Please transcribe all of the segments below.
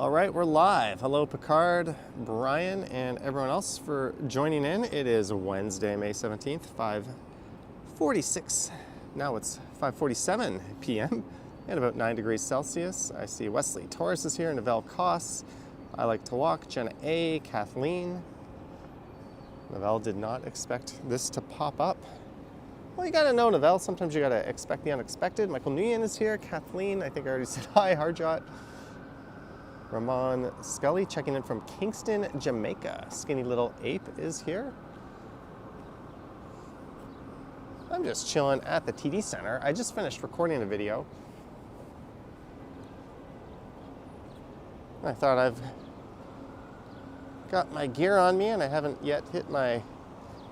All right, we're live. Hello, Picard, Brian, and everyone else for joining in. It is Wednesday, May 17th, 5:46. Now it's 5:47 p.m. and about 9 degrees Celsius. I see Wesley Torres is here, Novell Koss. I like to walk, Jenna A, Kathleen. Novell did not expect this to pop up. Well, you gotta know, Novell, sometimes you gotta expect the unexpected. Michael Nguyen is here, Kathleen, I think I already said hi, Harjot. Ramon Scully checking in from Kingston, Jamaica. Skinny Little Ape is here. I'm just chilling at the TD Center. I just finished recording a video. I thought I've got my gear on me and I haven't yet hit my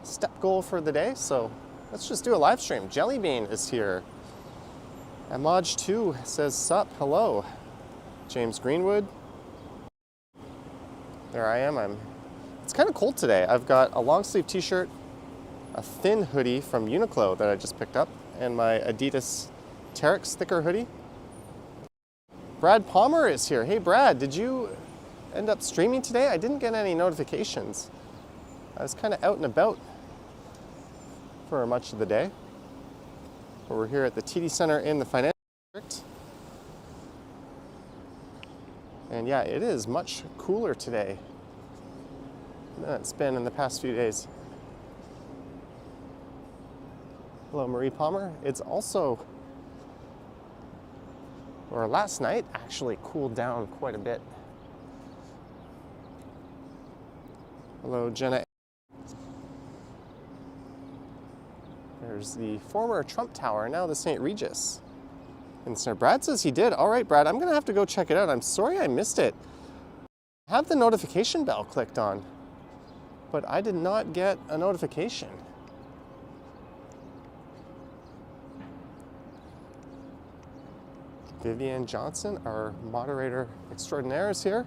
step goal for the day, so let's just do a live stream. Jellybean is here. Amaj2 says sup, hello. James Greenwood. There I am. It's kind of cold today. I've got a long sleeve t-shirt, a thin hoodie from Uniqlo that I just picked up, and my Adidas Terex thicker hoodie. Brad Palmer is here. Hey Brad, did you end up streaming today? I didn't get any notifications. I was kind of out and about for much of the day. But we're here at the TD Center in the Financial District. And yeah, it is much cooler today than it's been in the past few days. Hello, Marie Palmer. It's also, or last night actually cooled down quite a bit. Hello, Jenna. There's the former Trump Tower, now the St. Regis. And so Brad says he did. All right, Brad, I'm gonna have to go check it out. I'm sorry I missed it. I have the notification bell clicked on, but I did not get a notification. Vivian Johnson, our moderator extraordinaire, is here.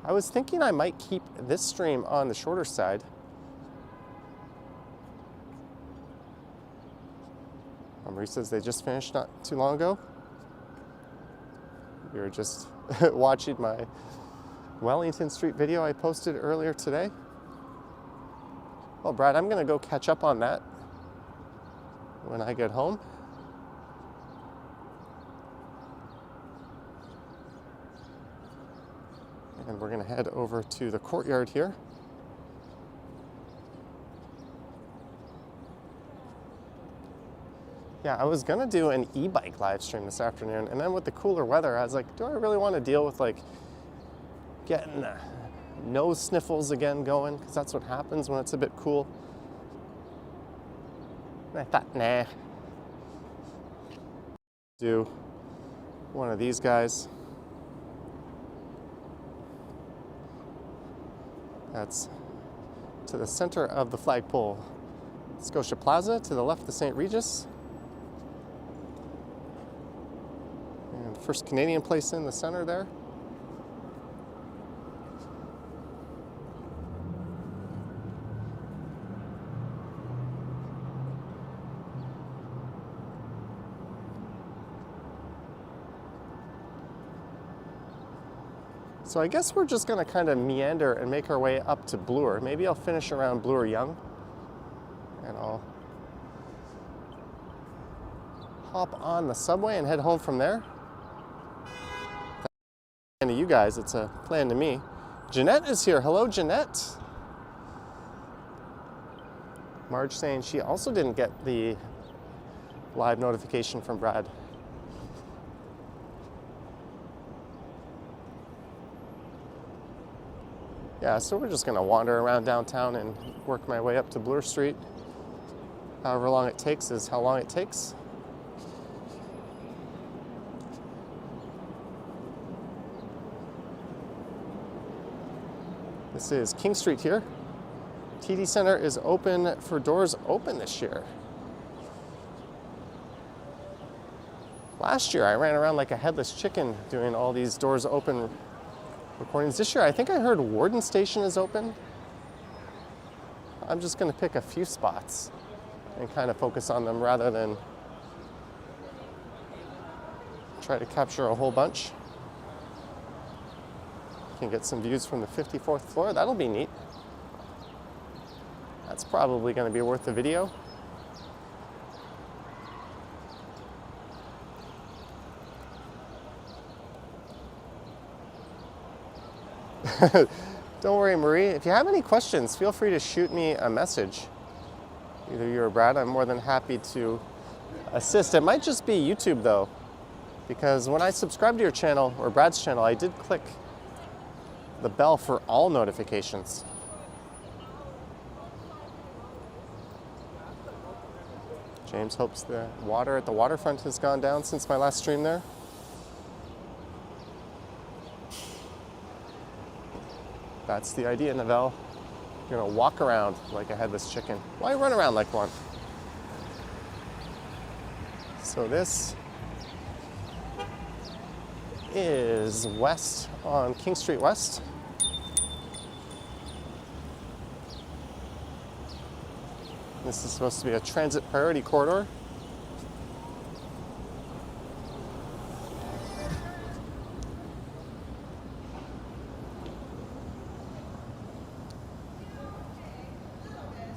I was thinking I might keep this stream on the shorter side. Marie says they just finished not too long ago. We were just watching my Wellington Street video I posted earlier today. Well, Brad, I'm gonna go catch up on that when I get home. And we're gonna head over to the courtyard here. Yeah, I was gonna do an e-bike live stream this afternoon, and then with the cooler weather, I was like, do I really want to deal with like getting nose sniffles again going? Because that's what happens when it's a bit cool. And I thought, nah. Do one of these guys. That's to the center of the flagpole. Scotia Plaza, to the left, the St. Regis. First Canadian place in the center there. So I guess we're just gonna kind of meander and make our way up to Bloor. Maybe I'll finish around Bloor Yonge and I'll hop on the subway and head home from there. To you guys, it's a plan to me. Jeanette is here. Hello, Jeanette. Marge saying she also didn't get the live notification from Brad. Yeah, so we're just gonna wander around downtown and work my way up to Bloor Street. However long it takes is how long it takes. This is King Street here. TD Center is open for doors open this year. Last year I ran around like a headless chicken doing all these doors open recordings. This year I think I heard Warden Station is open. I'm just gonna pick a few spots and kind of focus on them rather than Try to capture a whole bunch. Can get some views from the 54th floor. That'll be neat. That's probably going to be worth the video. Don't worry, Marie. If you have any questions, feel free to shoot me a message. Either you or Brad, I'm more than happy to assist. It might just be YouTube though, because when I subscribe to your channel, or Brad's channel, I did click the bell for all notifications. James hopes the water at the waterfront has gone down since my last stream there. That's the idea, Novell. You're gonna walk around like a headless chicken. Why run around like one? So this is west on King Street West. This is supposed to be a transit priority corridor.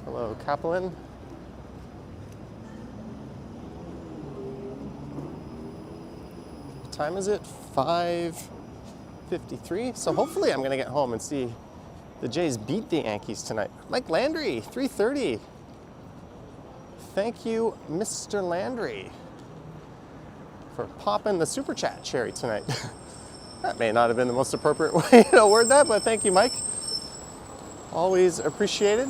Hello, Kaplan. What time is it? 5:53. So hopefully I'm gonna get home and see the Jays beat the Yankees tonight. Mike Landry, 3:30. Thank you, Mr. Landry, for popping the super chat cherry tonight. That may not have been the most appropriate way to word that, but thank you, Mike. Always appreciated.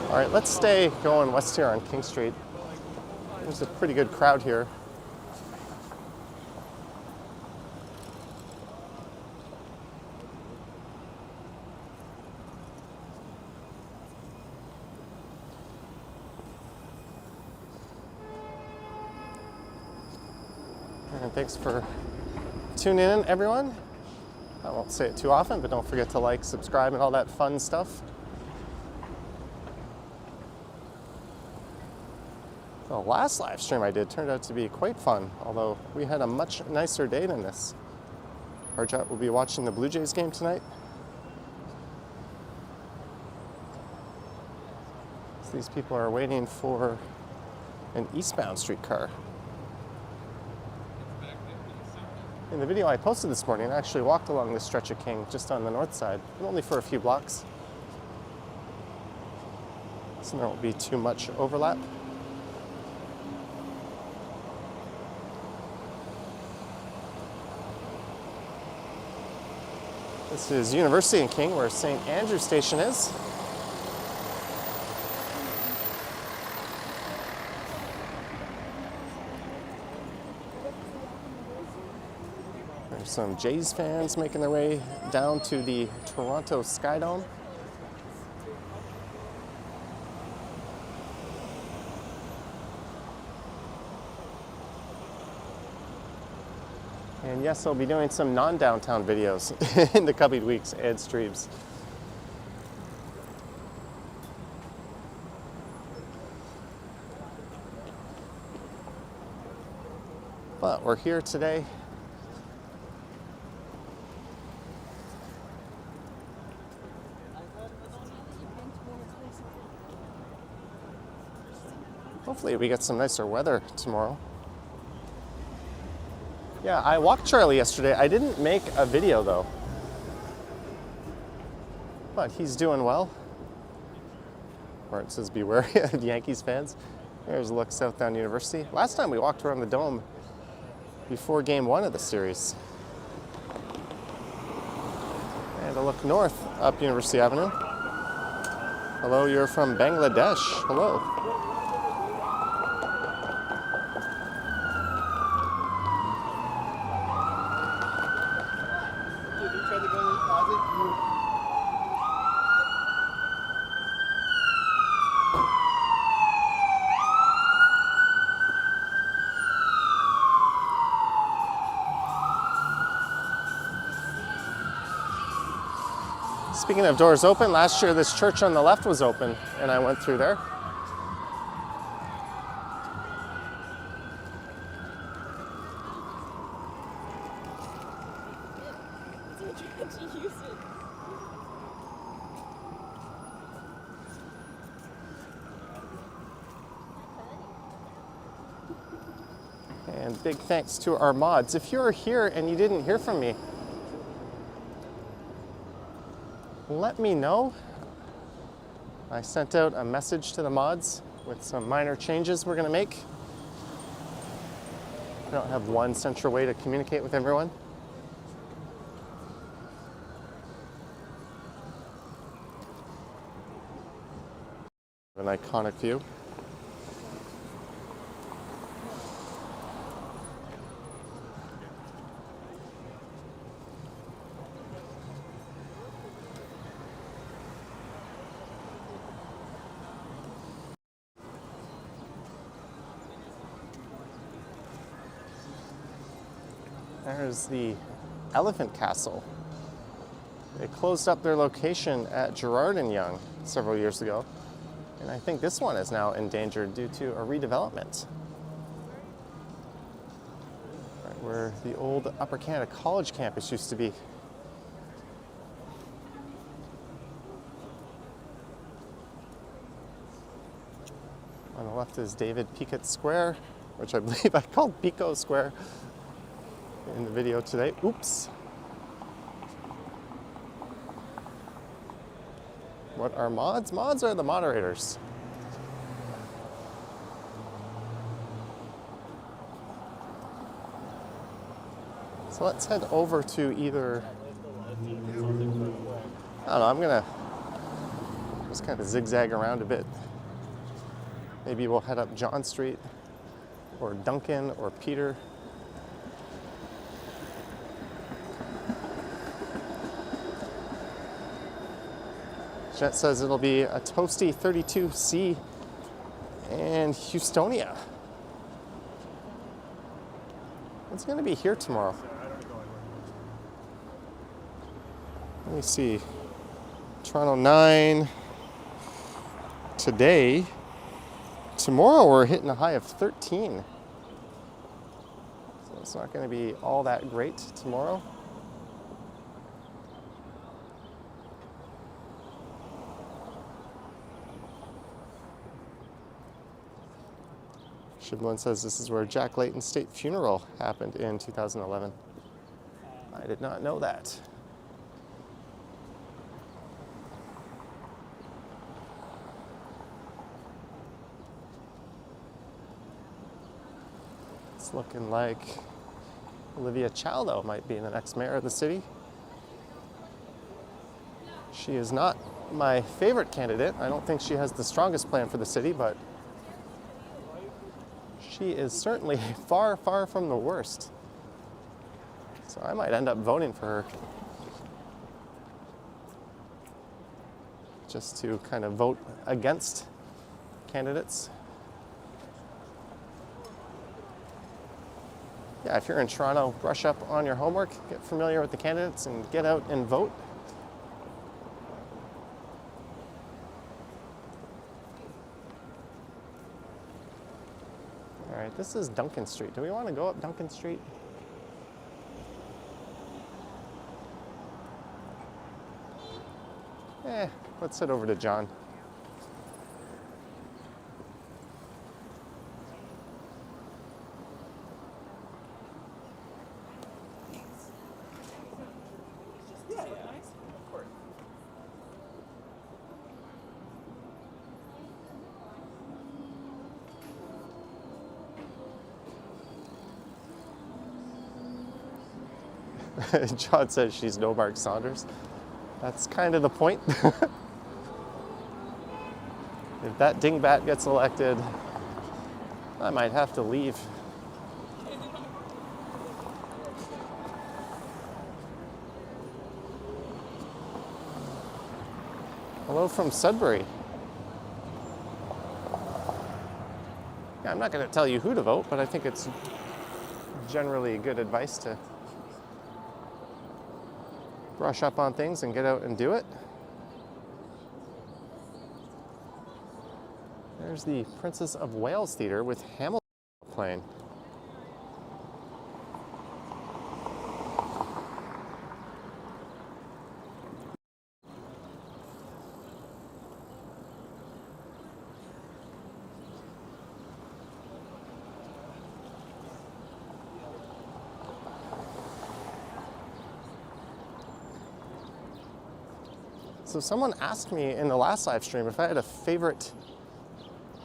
All right, let's stay going west here on King Street. There's a pretty good crowd here. And thanks for tuning in, everyone. I won't say it too often, but don't forget to like, subscribe, and all that fun stuff. The last live stream I did turned out to be quite fun, although we had a much nicer day than this. Harjot will be watching the Blue Jays game tonight. So these people are waiting for an eastbound streetcar. In the video I posted this morning, I actually walked along this stretch of King just on the north side, but only for a few blocks. So there won't be too much overlap. This is University in King, where St. Andrew Station is. There's some Jays fans making their way down to the Toronto Skydome. And yes, I'll be doing some non-downtown videos in the coming weeks and streams. But we're here today. Hopefully we get some nicer weather tomorrow. Yeah, I walked Charlie yesterday. I didn't make a video though. But he's doing well. Martin says be wary of Yankees fans. There's a look Southdown University. Last time we walked around the dome before game 1 of the series. And a look north up University Avenue. Hello, you're from Bangladesh. Hello. Speaking of doors open, last year this church on the left was open and I went through there. And big thanks to our mods. If you're here and you didn't hear from me, let me know. I sent out a message to the mods with some minor changes we're going to make. I don't have one central way to communicate with everyone. An iconic view. There's the Elephant Castle. They closed up their location at Gerard and Young several years ago, and I think this one is now endangered due to a redevelopment. Right where the old Upper Canada College campus used to be. On the left is David Pickett Square, which I believe I called Pico Square in the video today. Oops. What are mods? Mods are the moderators. So let's head over to either, I don't know, I'm gonna just kind of zigzag around a bit. Maybe we'll head up John Street or Duncan or Peter. Jet says it'll be a toasty 32C and Houstonia. It's going to be here tomorrow. Let me see. Toronto 9 today. Tomorrow we're hitting a high of 13. So it's not going to be all that great tomorrow. Shiblin says this is where Jack Layton's state funeral happened in 2011. I did not know that. It's looking like Olivia Chaldo might be the next mayor of the city. She is not my favorite candidate. I don't think she has the strongest plan for the city, but she is certainly far, far from the worst. So I might end up voting for her. Just to kind of vote against candidates. Yeah, if you're in Toronto, brush up on your homework, get familiar with the candidates, and get out and vote. All right, this is Duncan Street. Do we want to go up Duncan Street? Let's head over to John. John says she's no Mark Saunders. That's kind of the point. If that dingbat gets elected, I might have to leave. Hello from Sudbury. Yeah, I'm not going to tell you who to vote, but I think it's generally good advice to brush up on things and get out and do it. There's the Princess of Wales Theatre with Hamilton playing. So someone asked me in the last live stream if I had a favorite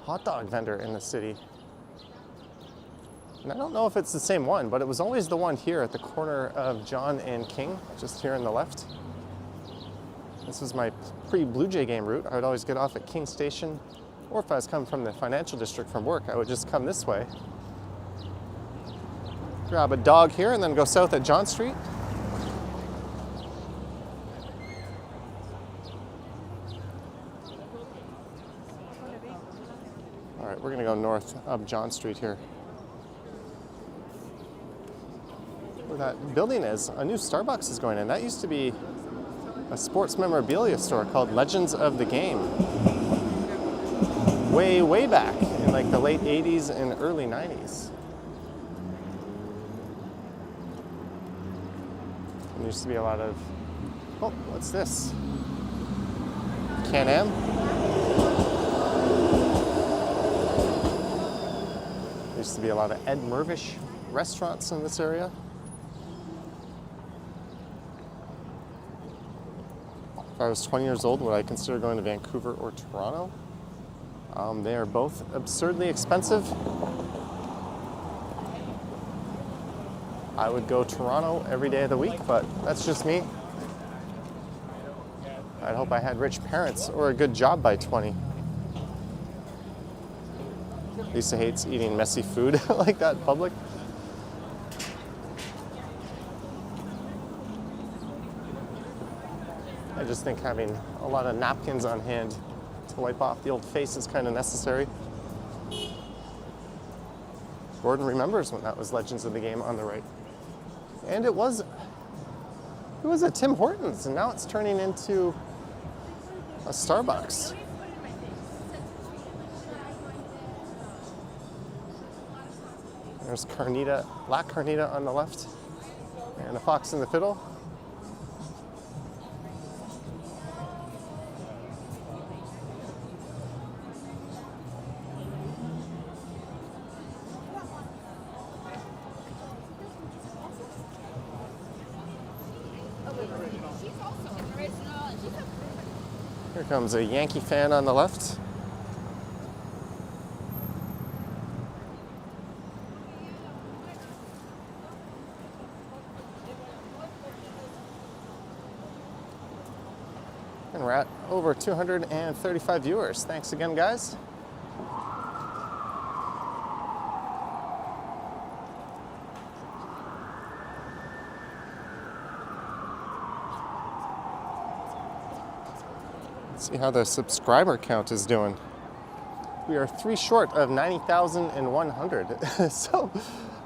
hot dog vendor in the city. And I don't know if it's the same one, but it was always the one here at the corner of John and King, just here on the left. This was my pre-Blue Jay game route. I would always get off at King Station, or if I was coming from the financial district from work, I would just come this way. Grab a dog here and then go south at John Street. All right, we're gonna go north up John Street here. Where that building is, a new Starbucks is going in. That used to be a sports memorabilia store called Legends of the Game. Way back in like the late 80s and early 90s. There used to be a lot of, oh, what's this? Can-Am? There used to be a lot of Ed Mervish restaurants in this area. If I was 20 years old, would I consider going to Vancouver or Toronto? They are both absurdly expensive. I would go Toronto every day of the week, but that's just me. I'd hope I had rich parents or a good job by 20. Lisa hates eating messy food like that in public. I just think having a lot of napkins on hand to wipe off the old face is kind of necessary. Gordon remembers when that was Legends of the Game on the right. And it was a Tim Hortons, and now it's turning into a Starbucks. There's Carnita, La Carnita on the left, and a Fox in the Fiddle. Here comes a Yankee fan on the left. And we're at over 235 viewers. Thanks again, guys. See how the subscriber count is doing. We are 3 short of 90,100. So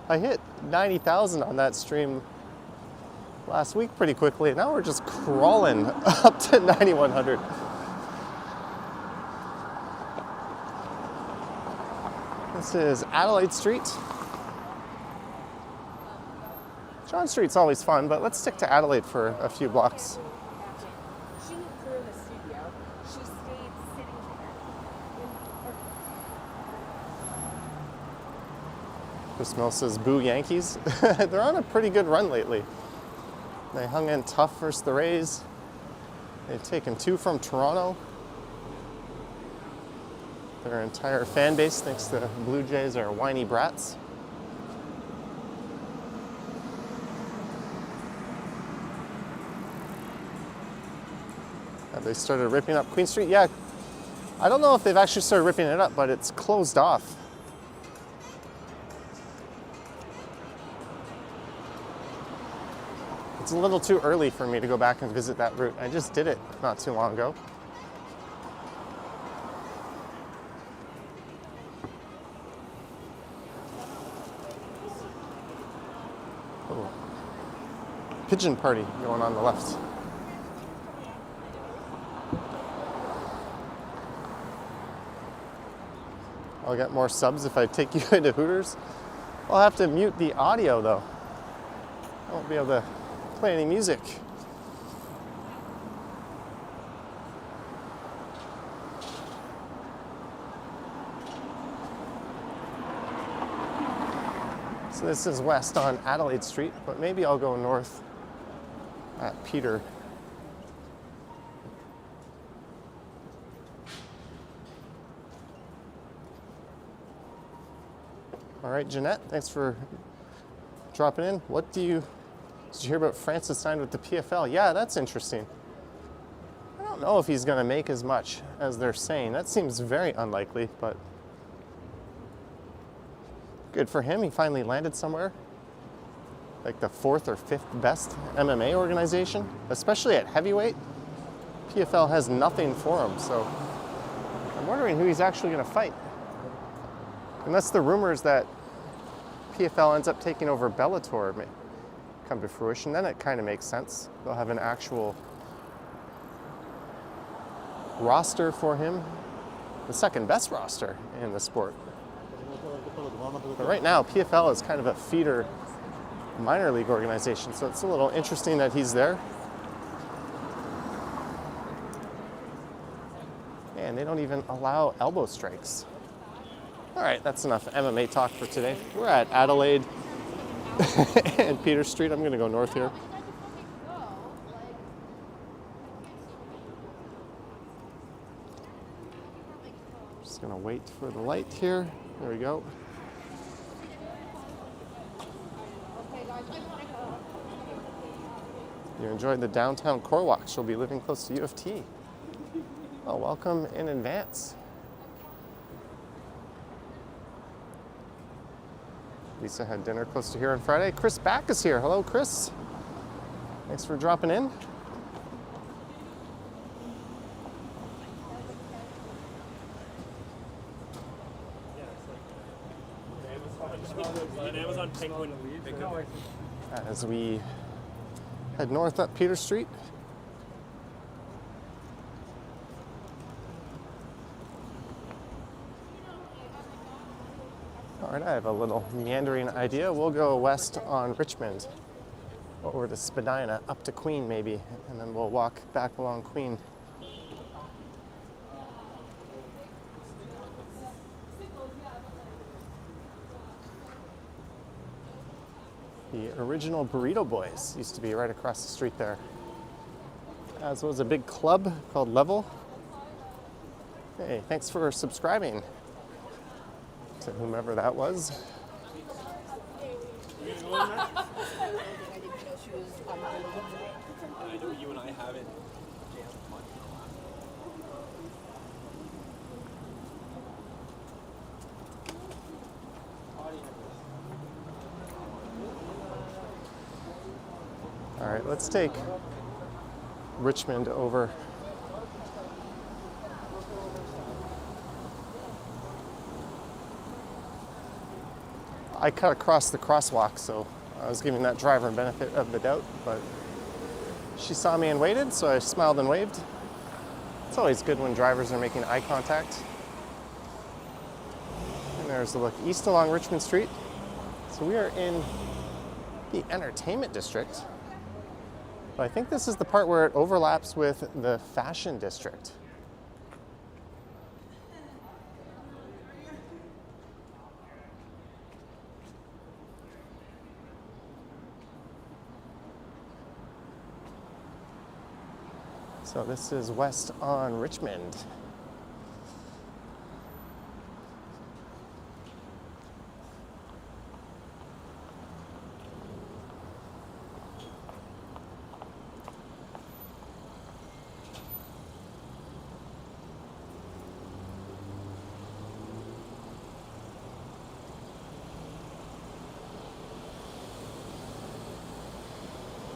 I hit 90,000 on that stream last week pretty quickly. Now we're just crawling up to 9,100. This is Adelaide Street. John Street's always fun, but let's stick to Adelaide for a few blocks. Chris Mill says, boo Yankees. They're on a pretty good run lately. They hung in tough versus the Rays. They've taken 2 from Toronto. Their entire fan base thinks the Blue Jays are whiny brats. Have they started ripping up Queen Street? Yeah, I don't know if they've actually started ripping it up, but it's closed off. It's a little too early for me to go back and visit that route. I just did it not too long ago. Little pigeon party going on the left. I'll get more subs if I take you into Hooters. I'll have to mute the audio though. I won't be able to play any music. So this is west on Adelaide Street, but maybe I'll go north at Peter. All right, Jeanette, thanks for dropping in. Did you hear about Francis signed with the PFL? Yeah, that's interesting. I don't know if he's going to make as much as they're saying. That seems very unlikely, but good for him. He finally landed somewhere, like the 4th or 5th best MMA organization, especially at heavyweight. PFL has nothing for him, so I'm wondering who he's actually going to fight. Unless the rumors that PFL ends up taking over Bellator may come to fruition, then it kind of makes sense. They'll have an actual roster for him, the second best roster in the sport. But right now, PFL is kind of a feeder minor league organization, so it's a little interesting that he's there. And they don't even allow elbow strikes. All right, that's enough MMA talk for today. We're at Adelaide and Peter Street. I'm going to go north here. Just going to wait for the light here. There we go. You enjoyed the downtown core walk. She'll be living close to U of T. Oh, welcome in advance. Lisa had dinner close to here on Friday. Chris Back is here. Hello, Chris. Thanks for dropping in. As we head north up Peter Street. All right, I have a little meandering idea. We'll go west on Richmond, over to Spadina, up to Queen maybe, and then we'll walk back along Queen. The original Burrito Boys used to be right across the street there. As was a big club called Level. Hey, thanks for subscribing to whomever that was. I know you and I haven't jammed much in the last. All right, let's take Richmond over. I cut across the crosswalk, so I was giving that driver a benefit of the doubt, but she saw me and waited, so I smiled and waved. It's always good when drivers are making eye contact. And there's the look east along Richmond Street. So we are in the entertainment district. But I think this is the part where it overlaps with the fashion district. So this is west on Richmond.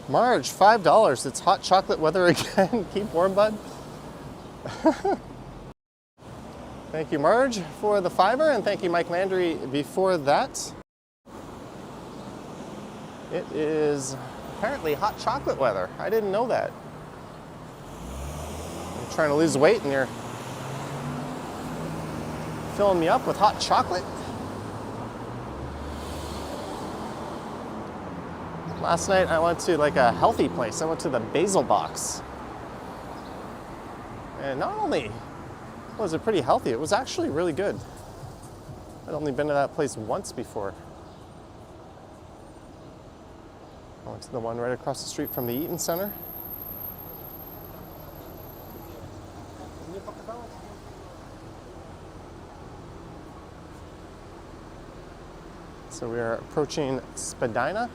Marge, $5. It's hot chocolate weather again. Keep warm, bud. Thank you, Marge, for the $5, and thank you, Mike Landry, before that. It is apparently hot chocolate weather. I didn't know that. I'm trying to lose weight, and you're filling me up with hot chocolate. Last night I went to like a healthy place. I went to the Basil Box. And not only was it pretty healthy, it was actually really good. I'd only been to that place once before. I went to the one right across the street from the Eaton Center. So we are approaching Spadina.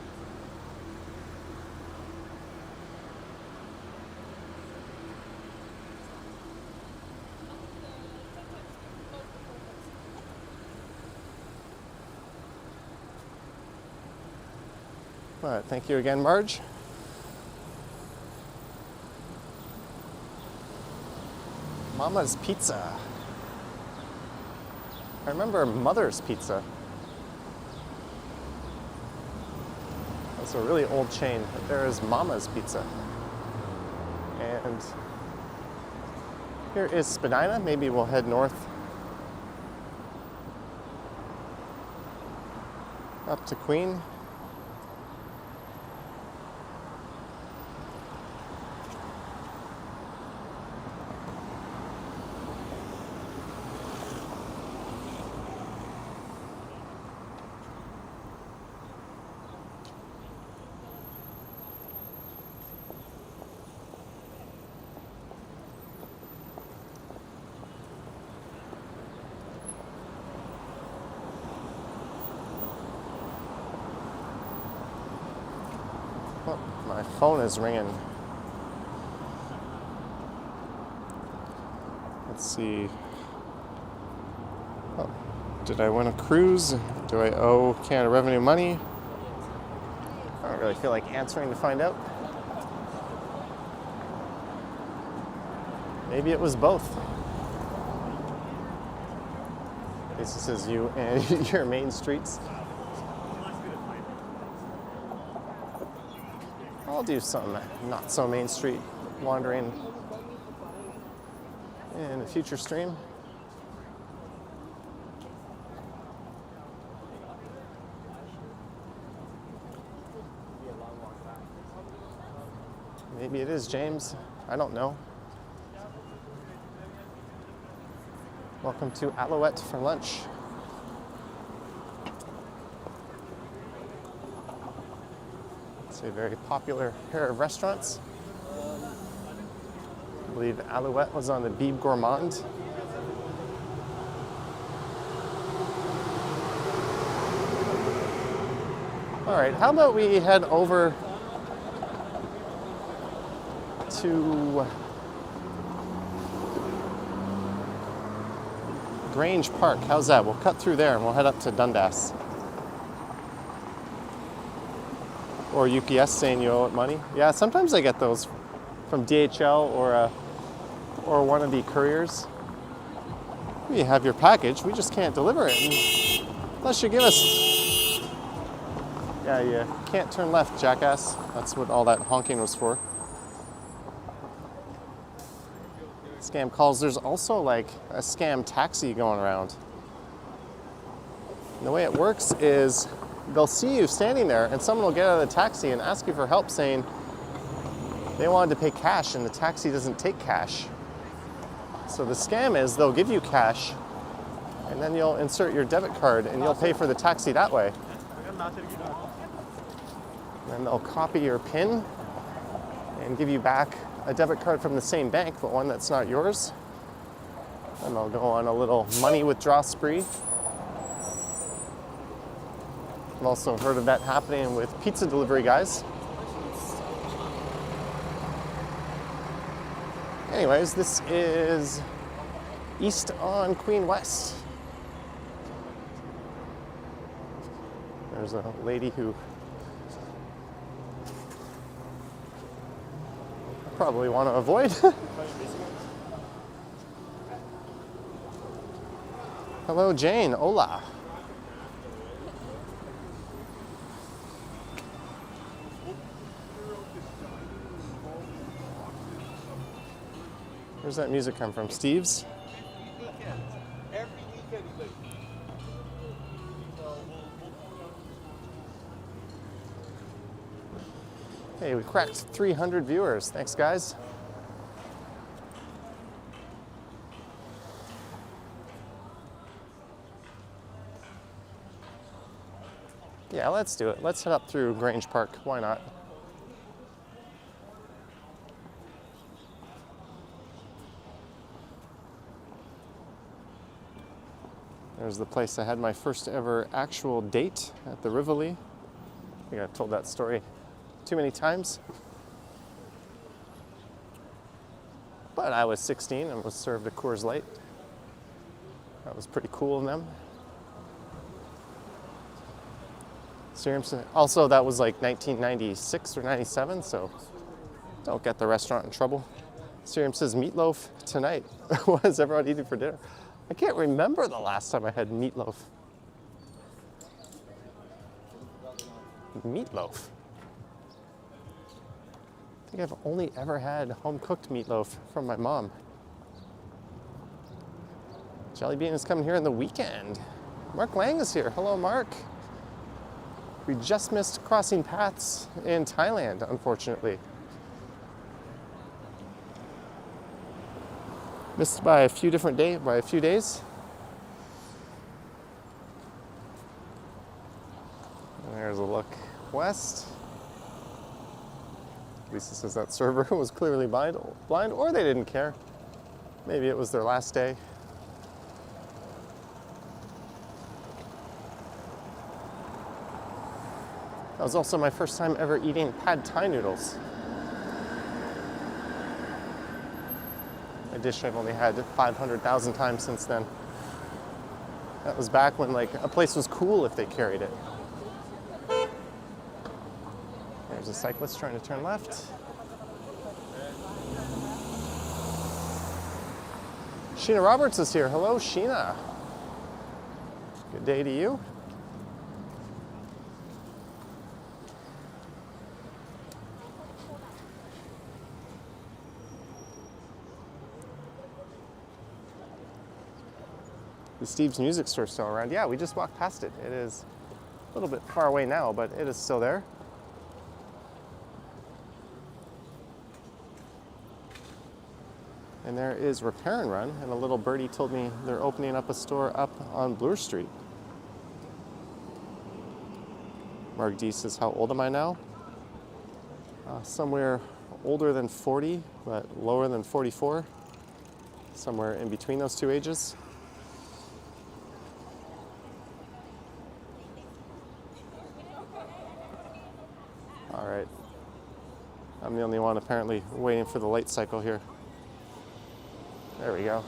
All right, thank you again, Marge. Mama's Pizza. I remember Mother's Pizza. That's a really old chain, but there is Mama's Pizza. And here is Spadina. Maybe we'll head north up to Queen. Oh, my phone is ringing. Let's see. Oh, did I win a cruise? Do I owe Canada Revenue money? I don't really feel like answering to find out. Maybe it was both. This is you and your main streets. I'll do some not so main street wandering in a future stream. Maybe it is James. I don't know. Welcome to Alouette for lunch. It's a very popular pair of restaurants. I believe Alouette was on the Bibe Gourmand. All right, how about we head over to Grange Park. How's that? We'll cut through there and we'll head up to Dundas. Or UPS saying you owe it money. Yeah, sometimes I get those from DHL or one of the couriers. You have your package, we just can't deliver it unless you give us. Yeah, you can't turn left, jackass. That's what all that honking was for. Scam calls. There's also like a scam taxi going around. And the way it works is they'll see you standing there and someone will get out of the taxi and ask you for help saying they wanted to pay cash and the taxi doesn't take cash. So the scam is they'll give you cash and then you'll insert your debit card and you'll pay for the taxi that way. And then they'll copy your PIN and give you back a debit card from the same bank, but one that's not yours. And they'll go on a little money withdrawal spree. I've also heard of that happening with pizza delivery guys. Anyways, this is east on Queen West. There's a lady who I probably want to avoid. Hello, Jane. Hola. Where's that music come from? Steve's? Every weekend he Hey, we cracked 300 viewers. Thanks, guys. Yeah, let's do it. Let's head up through Grange Park. Why not? There's the place I had my first ever actual date at the Rivoli. I think I've told that story too many times. But I was 16 and was served a Coors Light. That was pretty cool of them. Also, that was like 1996 or 97, so don't get the restaurant in trouble. Sirium says meatloaf tonight. What is everyone eating for dinner? I can't remember the last time I had meatloaf. Meatloaf? I think I've only ever had home-cooked meatloaf from my mom. Jelly Bean is coming here on the weekend. Mark Lang is here. Hello, Mark. We just missed crossing paths in Thailand, unfortunately. Missed by a few days. And there's a look west. Lisa says that server was clearly blind, or they didn't care. Maybe it was their last day. That was also my first time ever eating pad thai noodles. A dish I've only had 500,000 times since then. That was back when like a place was cool if they carried it. There's a cyclist trying to turn left. Sheena Roberts is here. Hello, Sheena. Good day to you. The Steve's Music Store still around. Yeah, we just walked past it. It is a little bit far away now, but it is still there. And there is Repair and Run, and a little birdie told me they're opening up a store up on Bloor Street. Mark D says, how old am I now? Somewhere older than 40, but lower than 44. Somewhere in between those two ages. All right. I'm the only one apparently waiting for the light cycle here. There we go.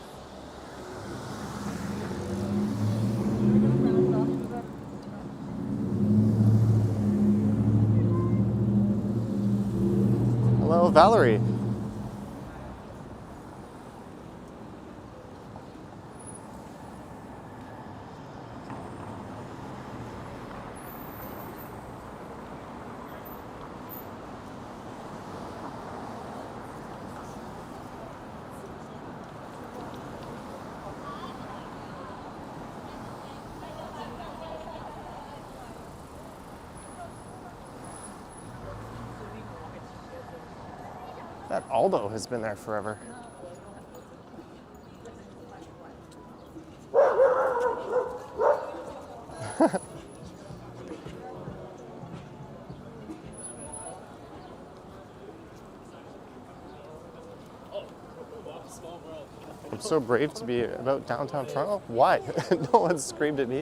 Hello, Valerie. That Aldo has been there forever. I'm so brave to be about downtown Toronto. Why? No one screamed at me.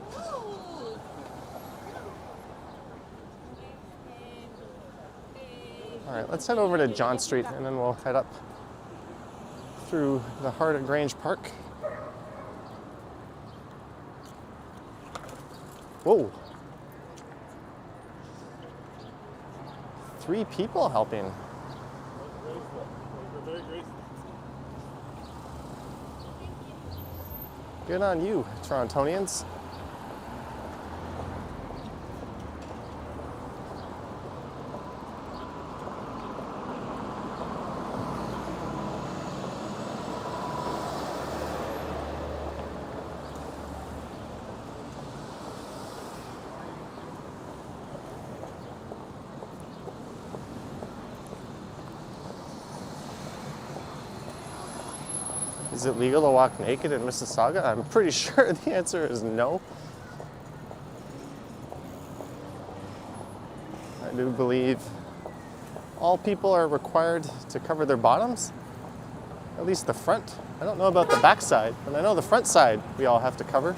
All right, let's head over to John Street and then we'll head up through the heart of Grange Park. Whoa. 3 people helping. Good on you, Torontonians. Is it legal to walk naked in Mississauga? I'm pretty sure the answer is no. I do believe all people are required to cover their bottoms, at least the front. I don't know about the back side, but I know the front side we all have to cover.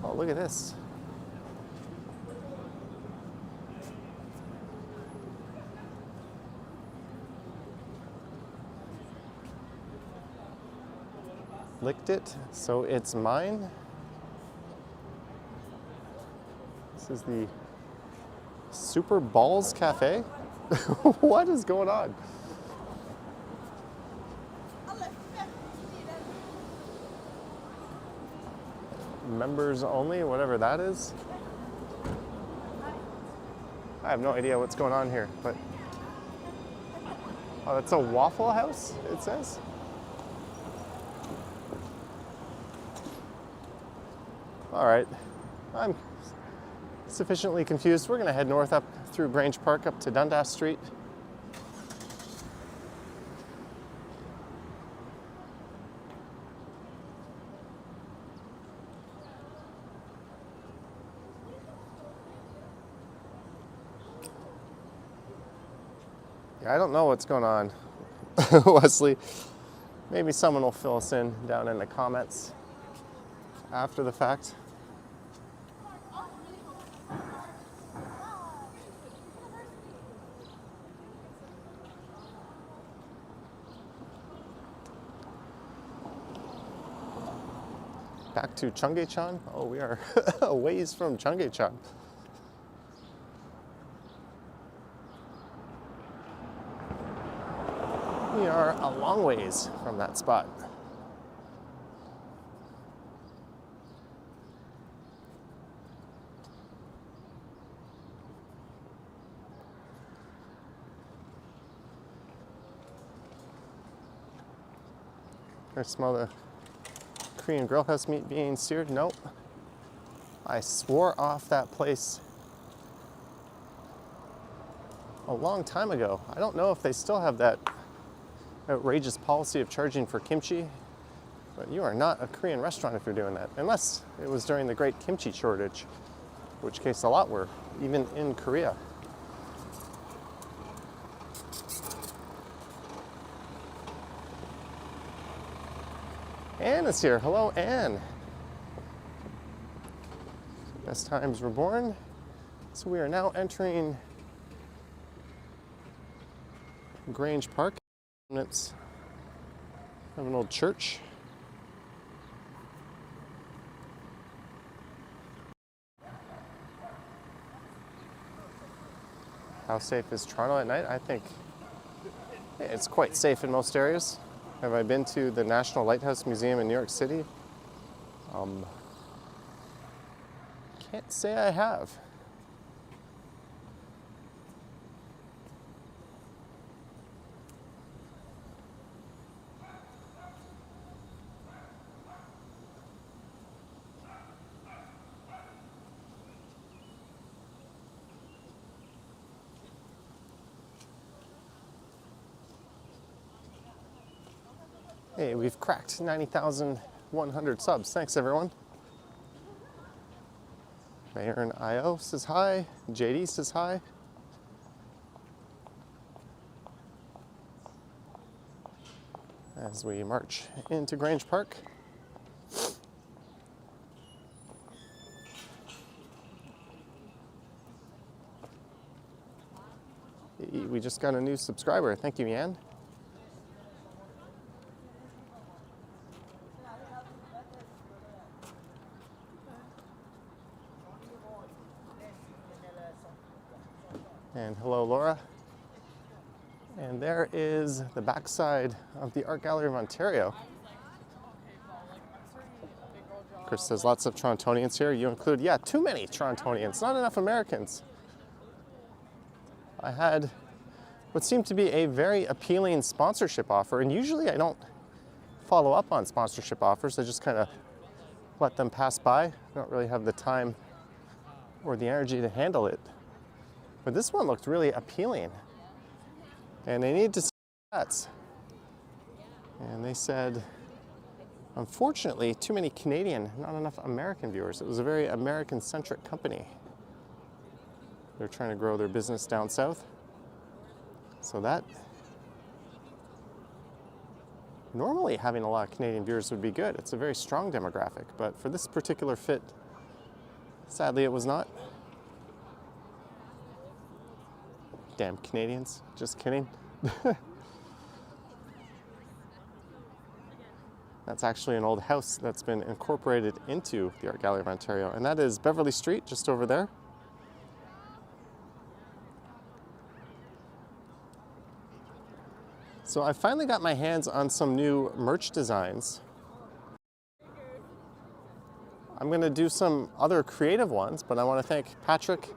Oh, look at this. Licked it, so it's mine. This is the Super Balls Cafe. What is going on? Members only, whatever that is. I have no idea what's going on here, but oh, that's a Waffle House, it says. All right, I'm sufficiently confused. We're gonna head north up through Grange Park up to Dundas Street. Yeah, I don't know what's going on, Wesley. Maybe someone will fill us in down in the comments after the fact. Back to Chunghaechan. Oh, we are a ways from Chunghaechan. We are a long ways from that spot. I smell the Korean grill house meat being seared. Nope. I swore off that place a long time ago. I don't know if they still have that outrageous policy of charging for kimchi, but you are not a Korean restaurant if you're doing that, unless it was during the great kimchi shortage, in which case a lot were, even in Korea. Anne is here. Hello, Anne. Best times were born. So we are now entering Grange Park. It's of an old church. How safe is Toronto at night? I think it's quite safe in most areas. Have I been to the National Lighthouse Museum in New York City? Can't say I have. Hey, we've cracked 90,100 subs. Thanks, everyone. Mayor and IO says hi. JD says hi. As we march into Grange Park. We just got a new subscriber. Thank you, Yan. And hello, Laura. And there is the backside of the Art Gallery of Ontario. Chris says lots of Torontonians here. You include, yeah, too many Torontonians, not enough Americans. I had what seemed to be a very appealing sponsorship offer, and usually I don't follow up on sponsorship offers. I just kind of let them pass by. I don't really have the time or the energy to handle it. But this one looked really appealing. And they need to see stats. And they said, unfortunately, too many Canadian, not enough American viewers. It was a very American-centric company. They're trying to grow their business down south. So that, normally having a lot of Canadian viewers would be good. It's a very strong demographic, but for this particular fit, sadly it was not. Damn Canadians, just kidding. That's actually an old house that's been incorporated into the Art Gallery of Ontario, and that is Beverly Street, just over there. So I finally got my hands on some new merch designs. I'm going to do some other creative ones, but I want to thank Patrick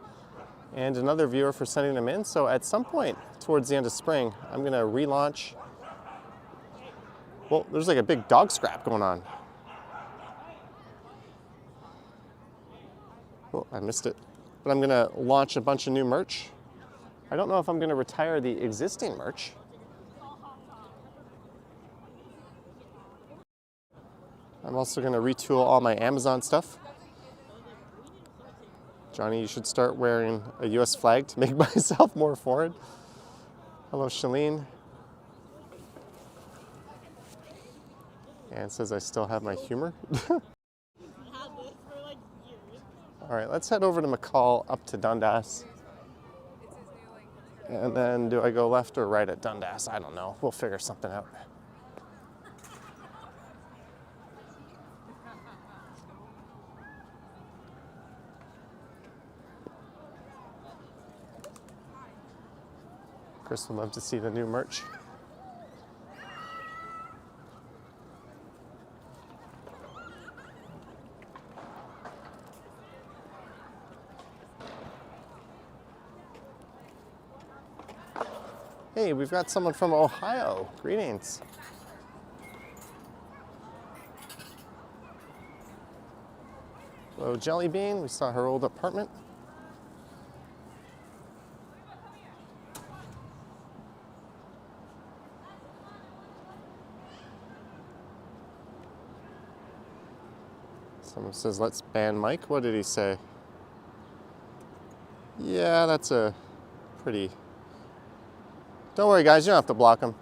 and another viewer for sending them in. So at some point towards the end of spring, I'm going to relaunch. Well, there's like a big dog scrap going on. Oh, I missed it. But I'm going to launch a bunch of new merch. I don't know if I'm going to retire the existing merch. I'm also going to retool all my Amazon stuff. Johnny, you should start wearing a US flag to make myself more foreign. Hello, Shalene. Anne says I still have my humor. All right, let's head over to McCall up to Dundas. And then do I go left or right at Dundas? I don't know. We'll figure something out. Chris would love to see the new merch. Hey, we've got someone from Ohio. Greetings. Hello, Jelly Bean. We saw her old apartment. Someone says, let's ban Mike. What did he say? Yeah, that's a pretty... Don't worry, guys. You don't have to block him.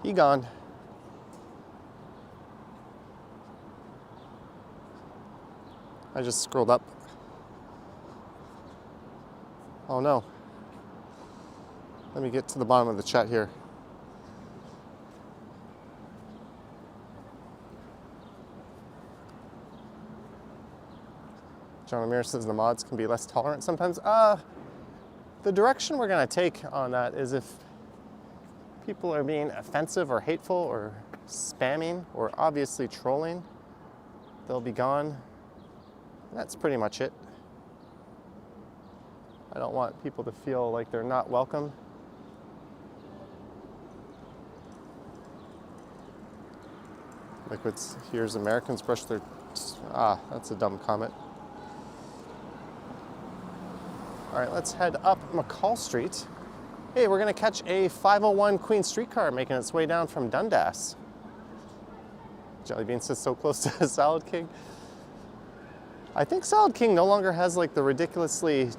He gone. I just scrolled up. Oh, no. Let me get to the bottom of the chat here. John Amir says the mods can be less tolerant sometimes. The direction we're going to take on that is if people are being offensive or hateful or spamming or obviously trolling, they'll be gone. And that's pretty much it. I don't want people to feel like they're not welcome. Like what's here's Americans brush their... that's a dumb comment. All right, let's head up McCall Street. Hey, we're gonna catch a 501 Queen streetcar making its way down from Dundas. Jelly Bean says so close to Salad King. I think Salad King no longer has like the ridiculously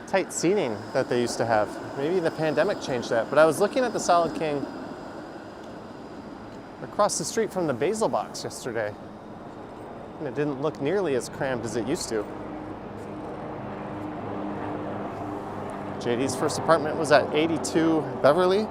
tight seating that they used to have. Maybe the pandemic changed that, but I was looking at the Salad King across the street from the Basil Box yesterday, and it didn't look nearly as crammed as it used to. JD's first apartment was at 82 Beverly.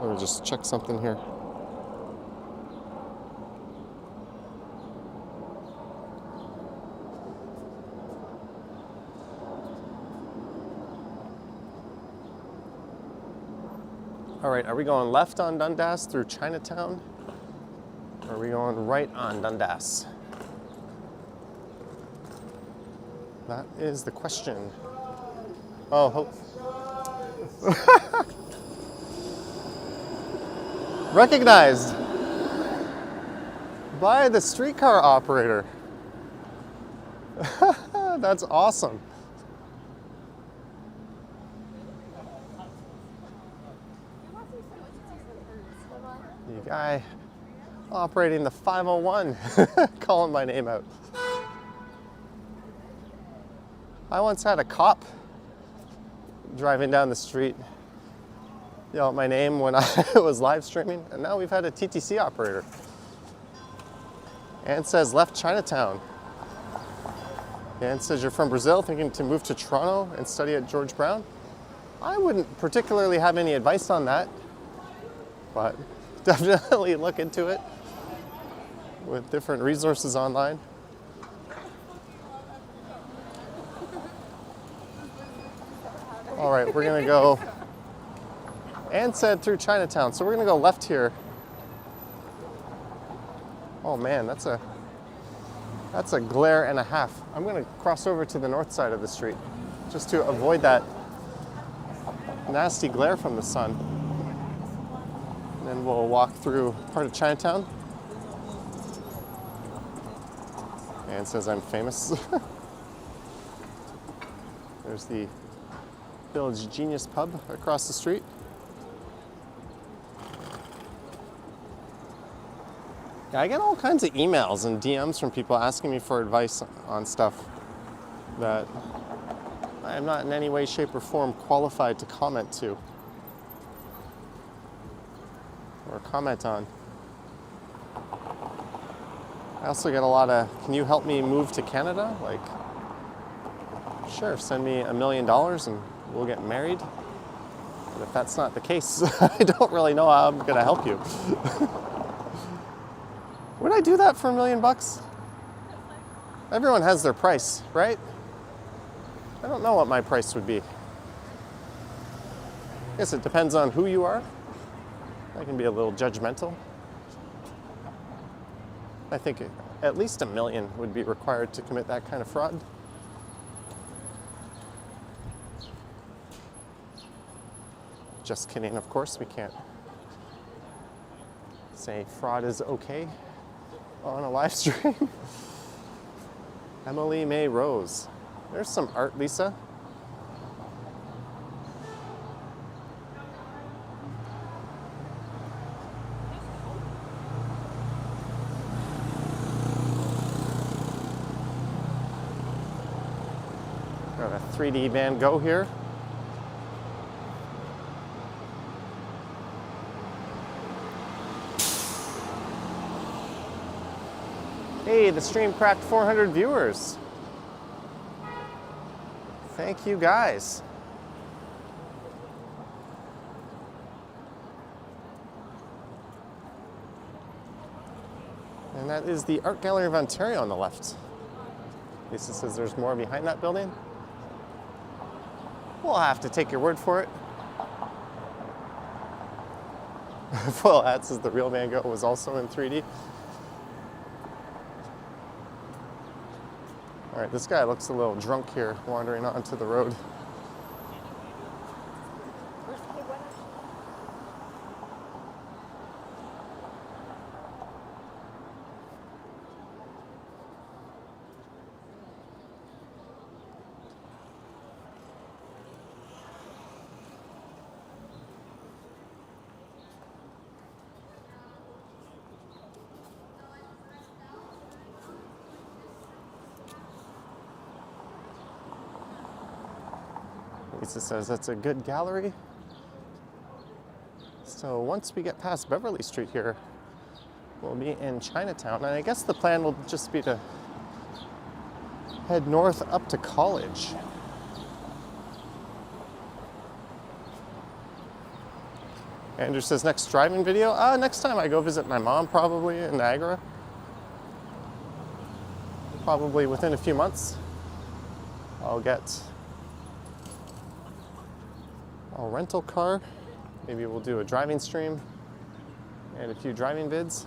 Let me just check something here. All right, are we going left on Dundas through Chinatown? Or are we going right on Dundas? That is the question. Oh, hope. Recognized by the streetcar operator. That's awesome. The guy operating the 501 calling my name out. I once had a cop driving down the street yell out my name when I was live streaming, and now we've had a TTC operator. And says left Chinatown. And says you're from Brazil, thinking to move to Toronto and study at George Brown. I wouldn't particularly have any advice on that, but definitely look into it with different resources online. All right, we're gonna go and said through Chinatown. So we're gonna go left here. Oh man, that's a glare and a half. I'm gonna cross over to the north side of the street just to avoid that nasty glare from the sun. And then we'll walk through part of Chinatown. And says I'm famous. There's the Village Genius Pub across the street. Yeah, I get all kinds of emails and DMs from people asking me for advice on stuff that I am not in any way, shape, or form qualified to comment to or comment on. I also get a lot of, can you help me move to Canada? Like, sure, send me $1 million and we'll get married. But if that's not the case, I don't really know how I'm gonna help you. Would I do that for $1 million? Everyone has their price, right? I don't know what my price would be. I guess it depends on who you are. I can be a little judgmental. I think at least $1 million would be required to commit that kind of fraud. Just kidding, of course, we can't say fraud is okay on a live stream. Emily May Rose. There's some art, Lisa. Got a 3D Van Gogh here. Hey, the stream cracked 400 viewers. Thank you guys. And that is the Art Gallery of Ontario on the left. Lisa says there's more behind that building. We'll have to take your word for it. Full Hat says the real Van Gogh was also in 3D. All right, this guy looks a little drunk here, wandering onto the road. Lisa says that's a good gallery. So once we get past Beverly Street here, we'll be in Chinatown. And I guess the plan will just be to head north up to College. Andrew says next driving video? Next time I go visit my mom, probably in Niagara. Probably within a few months. I'll get a rental car. Maybe we'll do a driving stream and a few driving vids.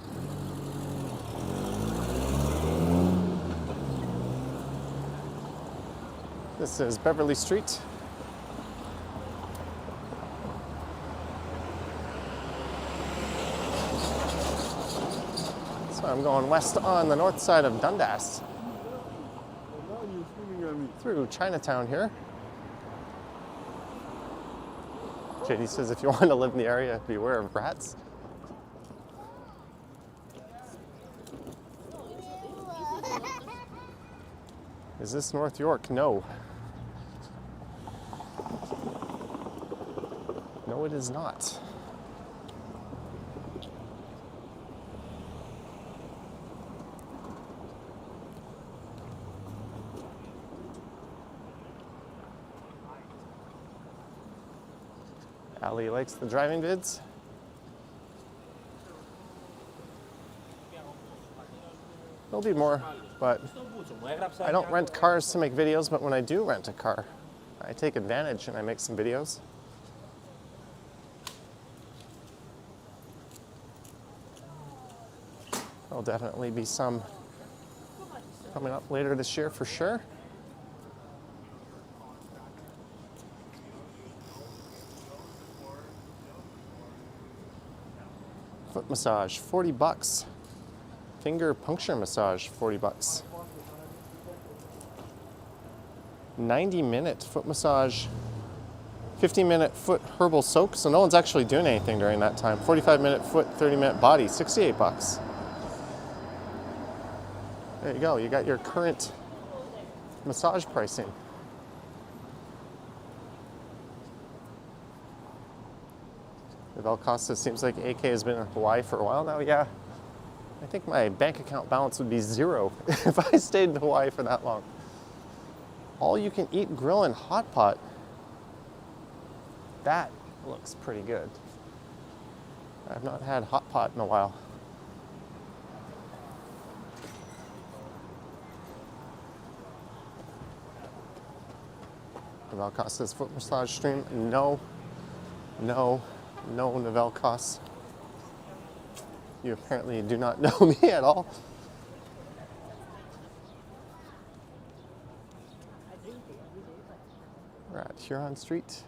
This is Beverly Street. So I'm going west on the north side of Dundas through Chinatown here. JD says if you want to live in the area, beware of rats. Is this North York? No. No, it is not. Ali likes the driving vids. There'll be more, but I don't rent cars to make videos, but when I do rent a car, I take advantage and I make some videos. There'll definitely be some coming up later this year for sure. Foot massage, 40 bucks. Finger puncture massage, 40 bucks. 90-minute foot massage, 15-minute foot herbal soak, so no one's actually doing anything during that time. 45-minute foot, 30-minute body, 68 bucks. There you go, you got your current massage pricing. Val Costa seems like AK has been in Hawaii for a while now. Yeah, I think my bank account balance would be zero if I stayed in Hawaii for that long. All you can eat grill and hot pot. That looks pretty good. I've not had hot pot in a while. Val Costa's foot massage stream. No, Novel Cost. You apparently do not know me at all. We're at Huron Street.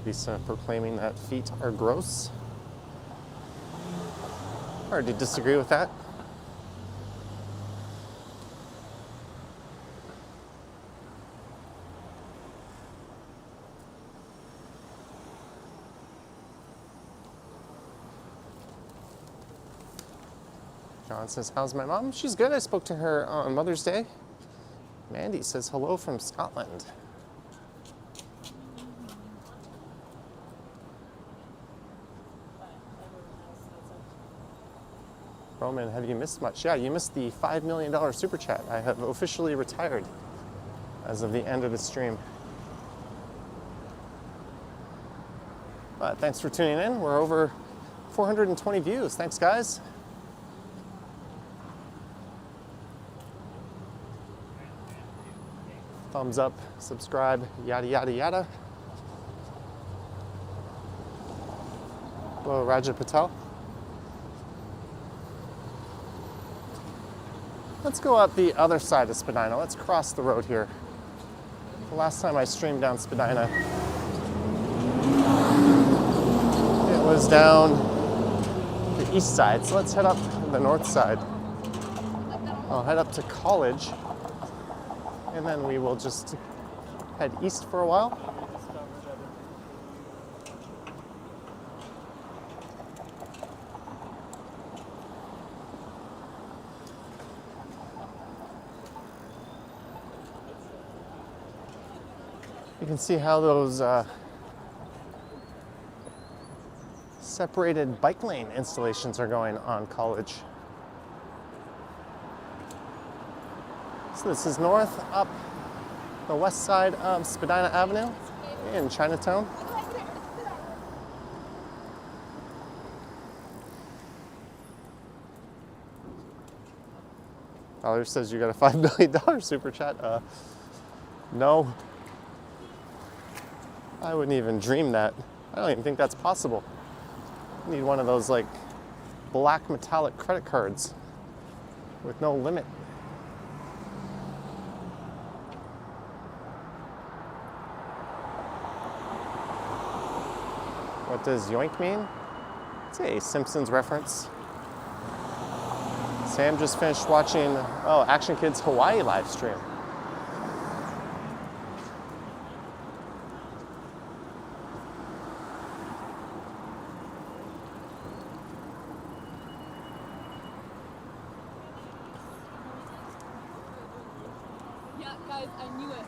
Lisa proclaiming that feet are gross. Hard to disagree with that. John says, how's my mom? She's good. I spoke to her on Mother's Day. Mandy says, hello from Scotland. Roman, have you missed much? Yeah, you missed the $5 million super chat. I have officially retired as of the end of the stream. But thanks for tuning in. We're over 420 views. Thanks, guys. Thumbs up, subscribe, yada, yada, yada. Hello, Raja Patel. Let's go out the other side of Spadina. Let's cross the road here. The last time I streamed down Spadina, it was down the east side. So let's head up the north side. I'll head up to College, and then we will just head east for a while. You can see how those separated bike lane installations are going on College. So this is north, up, the west side of Spadina Avenue in Chinatown. Dollar says you got a $5 million super chat. No. I wouldn't even dream that. I don't even think that's possible. You need one of those like black metallic credit cards with no limit. What does yoink mean? It's a Simpsons reference. Sam just finished watching, Action Kids Hawaii live stream. Yeah, guys, I knew it.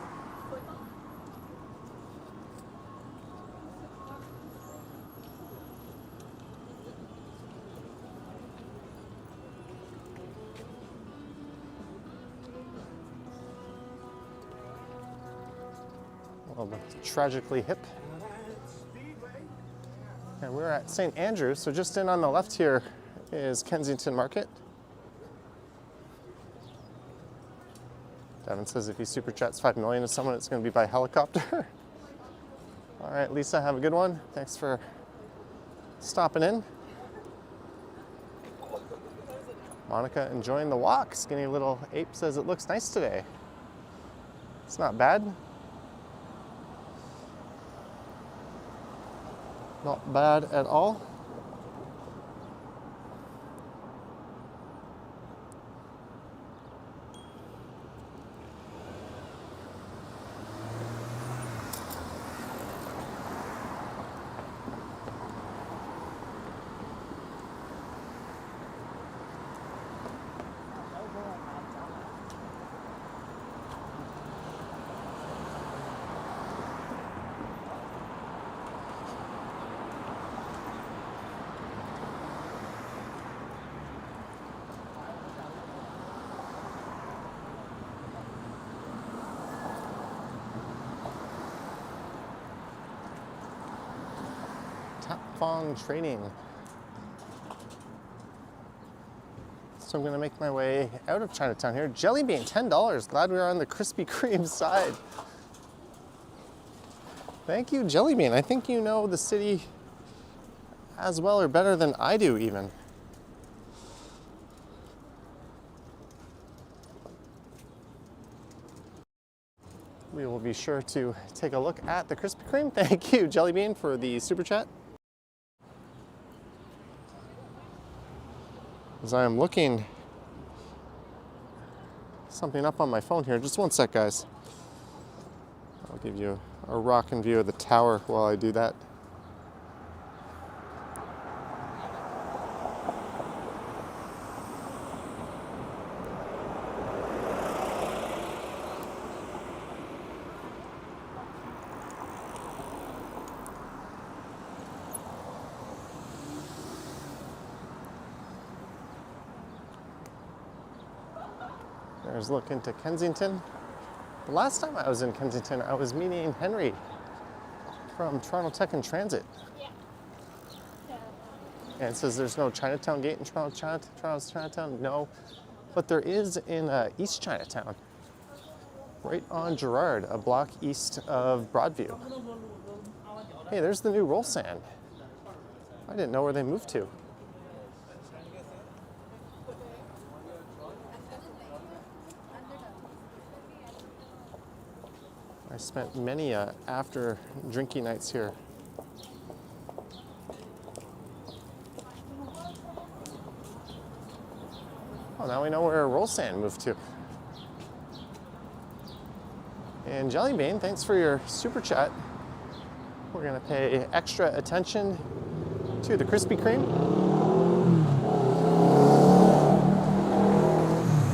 Well, tragically hip. And we're at St. Andrews, so just in on the left here is Kensington Market. Devin says if he super chats 5 million to someone, it's going to be by helicopter. All right, Lisa, have a good one. Thanks for stopping in. Monica enjoying the walk. Skinny little ape says it looks nice today. It's not bad. Not bad at all. Fong Trading. So I'm gonna make my way out of Chinatown here. Jelly bean, $10. Glad we are on the Krispy Kreme side. Thank you, Jelly Bean. I think you know the city as well or better than I do even. We will be sure to take a look at the Krispy Kreme. Thank you, Jelly Bean, for the super chat. As I am looking something up on my phone here. Just one sec, guys. I'll give you a rockin' view of the tower while I do that. There's a look into Kensington. The last time I was in Kensington, I was meeting Henry from Toronto Tech and Transit. Yeah. And it says there's no Chinatown gate in Toronto's Chinatown. No, but there is in East Chinatown, right on Gerrard, a block east of Broadview. Hey, there's the new roll sand. I didn't know where they moved to. I spent many after drinking nights here. Oh, now we know where roll sand moved to. And Jelly Bean, thanks for your super chat. We're gonna pay extra attention to the Krispy Kreme.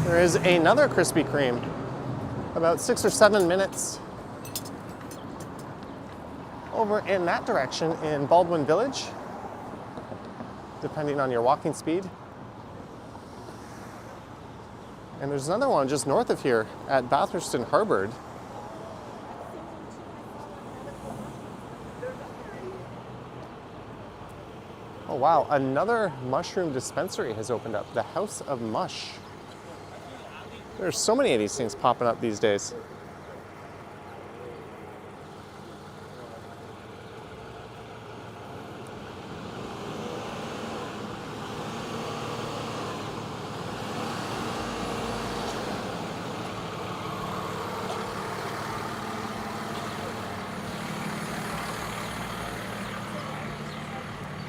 There is another Krispy Kreme about 6 or 7 minutes over in that direction in Baldwin Village, depending on your walking speed. And there's another one just north of here at Bathurst and Harbour. Oh wow, another mushroom dispensary has opened up, the House of Mush. There's so many of these things popping up these days.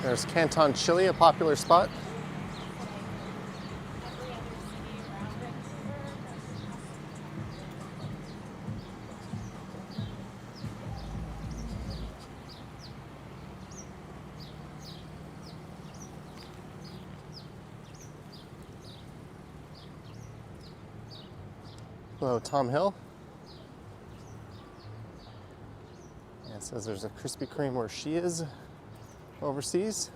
There's Canton Chili, a popular spot. Hello, Tom Hill. And it says there's a Krispy Kreme where she is overseas.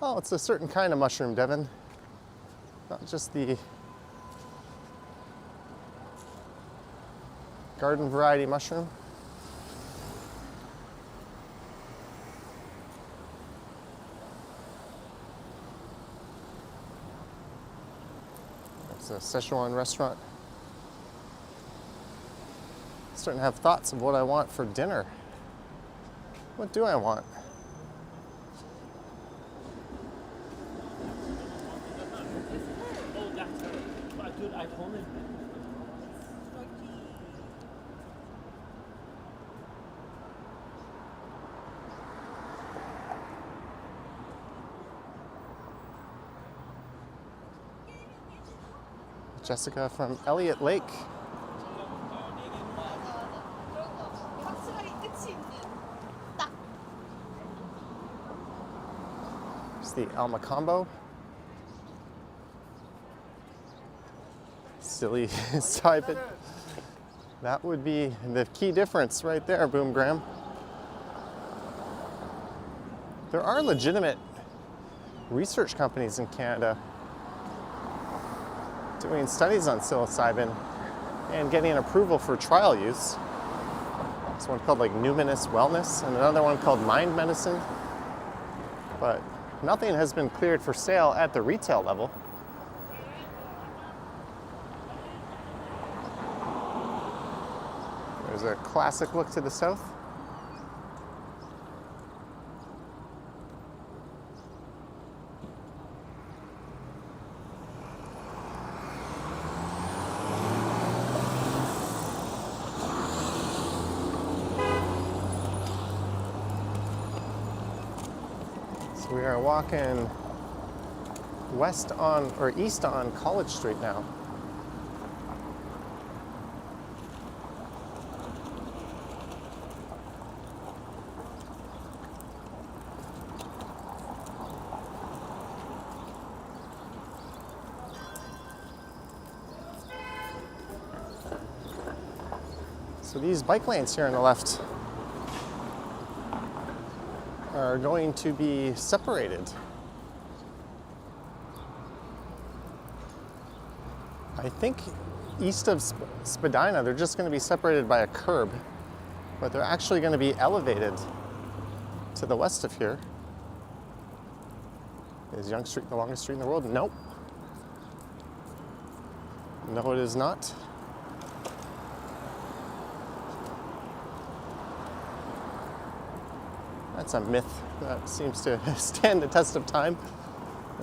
Oh, it's a certain kind of mushroom, Devin. Not just the garden variety mushroom. It's a Szechuan restaurant. Starting to have thoughts of what I want for dinner. What do I want? Oh, that's her. But dude, I told him. Jessica from Elliott Lake. It's the Alma Combo. Silly type it. That would be the key difference right there, Boom Graham. There are legitimate research companies in Canada doing studies on psilocybin and getting approval for trial use. There's one called like Numinous Wellness and another one called Mind Medicine. But nothing has been cleared for sale at the retail level. There's a classic look to the south. So we are walking west on, or east on College Street now. So these bike lanes here on the left are going to be separated. I think east of Spadina, they're just going to be separated by a curb, but they're actually going to be elevated to the west of here. Is Yonge Street the longest street in the world? Nope. No, it is not. That's a myth that seems to stand the test of time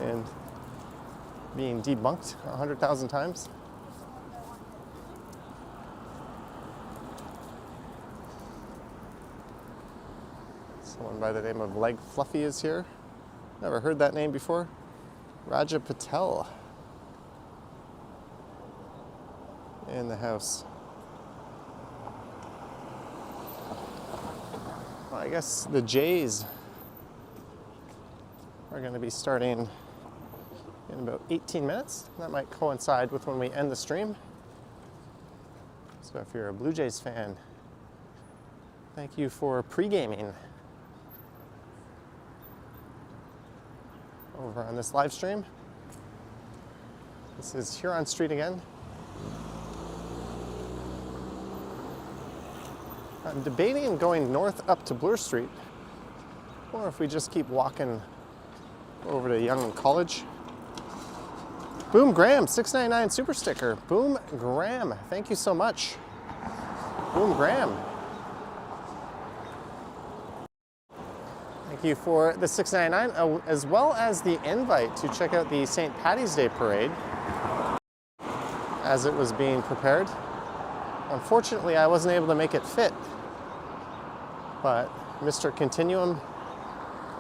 and being debunked 100,000 times. Someone by the name of Leg Fluffy is here. Never heard that name before. Raja Patel in the house. Well, I guess the Jays are going to be starting in about 18 minutes. That might coincide with when we end the stream. So if you're a Blue Jays fan, thank you for pre-gaming over on this live stream. This is Huron Street again. I'm debating going north up to Bloor Street or if we just keep walking over to Young College. Boom Graham, 699 super sticker. Boom Graham, thank you so much. Boom Graham. Thank you for the 699, as well as the invite to check out the St. Paddy's Day Parade as it was being prepared. Unfortunately, I wasn't able to make it fit, but Mr. Continuum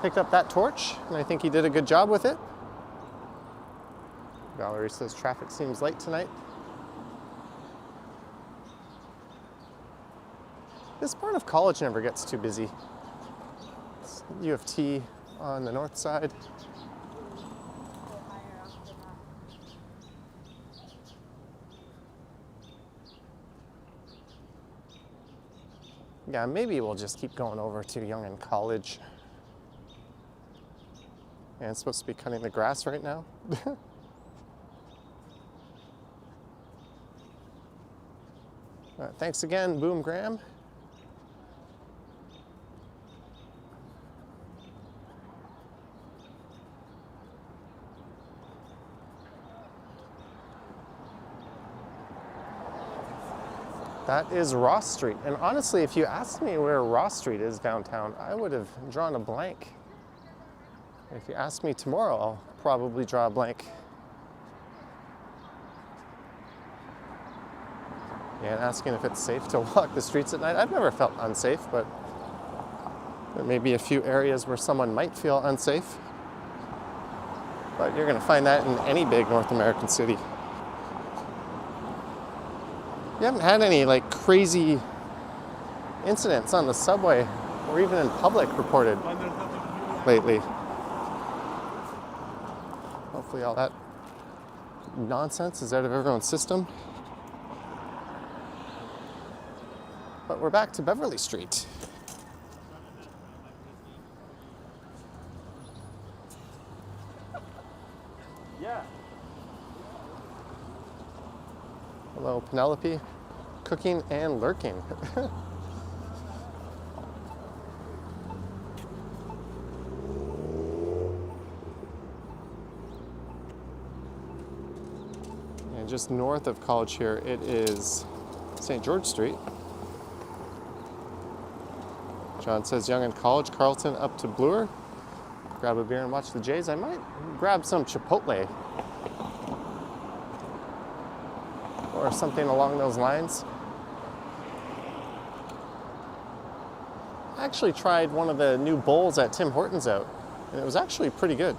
picked up that torch, and I think he did a good job with it. Valerie says traffic seems light tonight. This part of college never gets too busy. It's U of T on the north side. Yeah, maybe we'll just keep going over to Young and College. And it's supposed to be cutting the grass right now. Thanks again, Boom Graham. That is Ross Street. And honestly, if you asked me where Ross Street is downtown, I would have drawn a blank. If you ask me tomorrow, I'll probably draw a blank. Yeah, and asking if it's safe to walk the streets at night. I've never felt unsafe, but there may be a few areas where someone might feel unsafe. But you're going to find that in any big North American city. You haven't had any like crazy incidents on the subway or even in public reported lately. Hopefully all that nonsense is out of everyone's system. But we're back to Beverly Street. Yeah. Hello, Penelope. Cooking and lurking. And just north of College here, it is St. George Street. John says Young and College, Carlton up to Bloor. Grab a beer and watch the Jays. I might grab some Chipotle or something along those lines. I actually tried one of the new bowls at Tim Hortons out, and it was actually pretty good.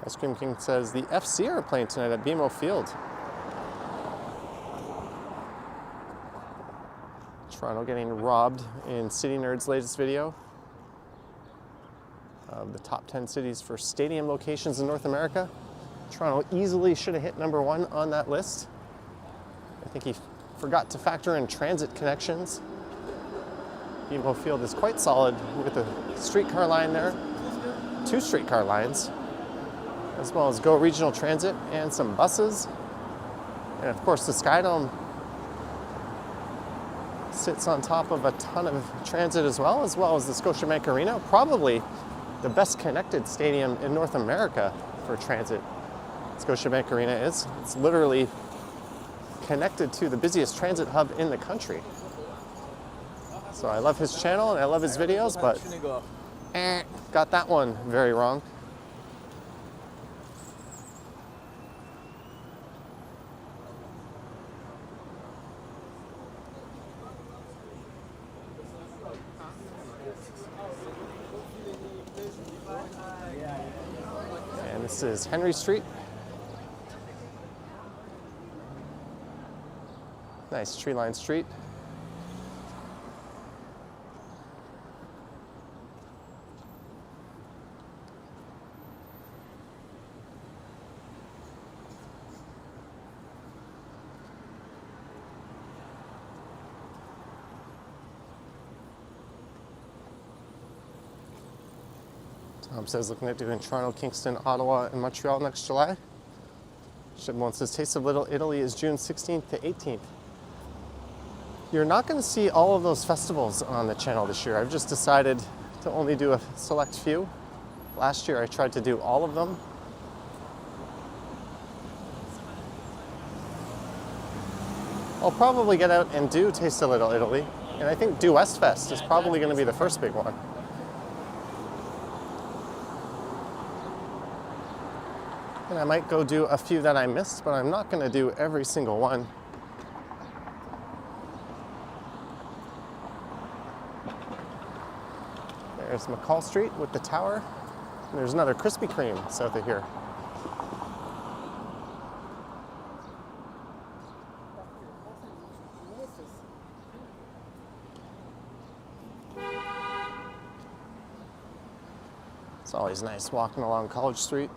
Ice Cream King says the FC are playing tonight at BMO Field. Toronto getting robbed in City Nerd's latest video of the top 10 cities for stadium locations in North America. Toronto easily should have hit number 1 on that list. I think he forgot to factor in transit connections. BMO Field is quite solid with a streetcar line there, 2 streetcar lines, as well as GO Regional Transit and some buses. And of course the Skydome sits on top of a ton of transit as well as the Scotiabank Arena, probably the best connected stadium in North America for transit. Scotiabank Arena is. It's literally connected to the busiest transit hub in the country. So I love his channel and I love his videos, but got that one very wrong. And this is Henry Street. Nice tree-lined street. Tom says looking at doing Toronto, Kingston, Ottawa, and Montreal next July. Shibboleth says Taste of Little Italy is June 16th to 18th. You're not going to see all of those festivals on the channel this year. I've just decided to only do a select few. Last year I tried to do all of them. I'll probably get out and do Taste a Little Italy, and I think Do West Fest is probably going to be the first big one. And I might go do a few that I missed, but I'm not going to do every single one. There's McCall Street with the tower. And there's another Krispy Kreme south of here. It's always nice walking along College Street.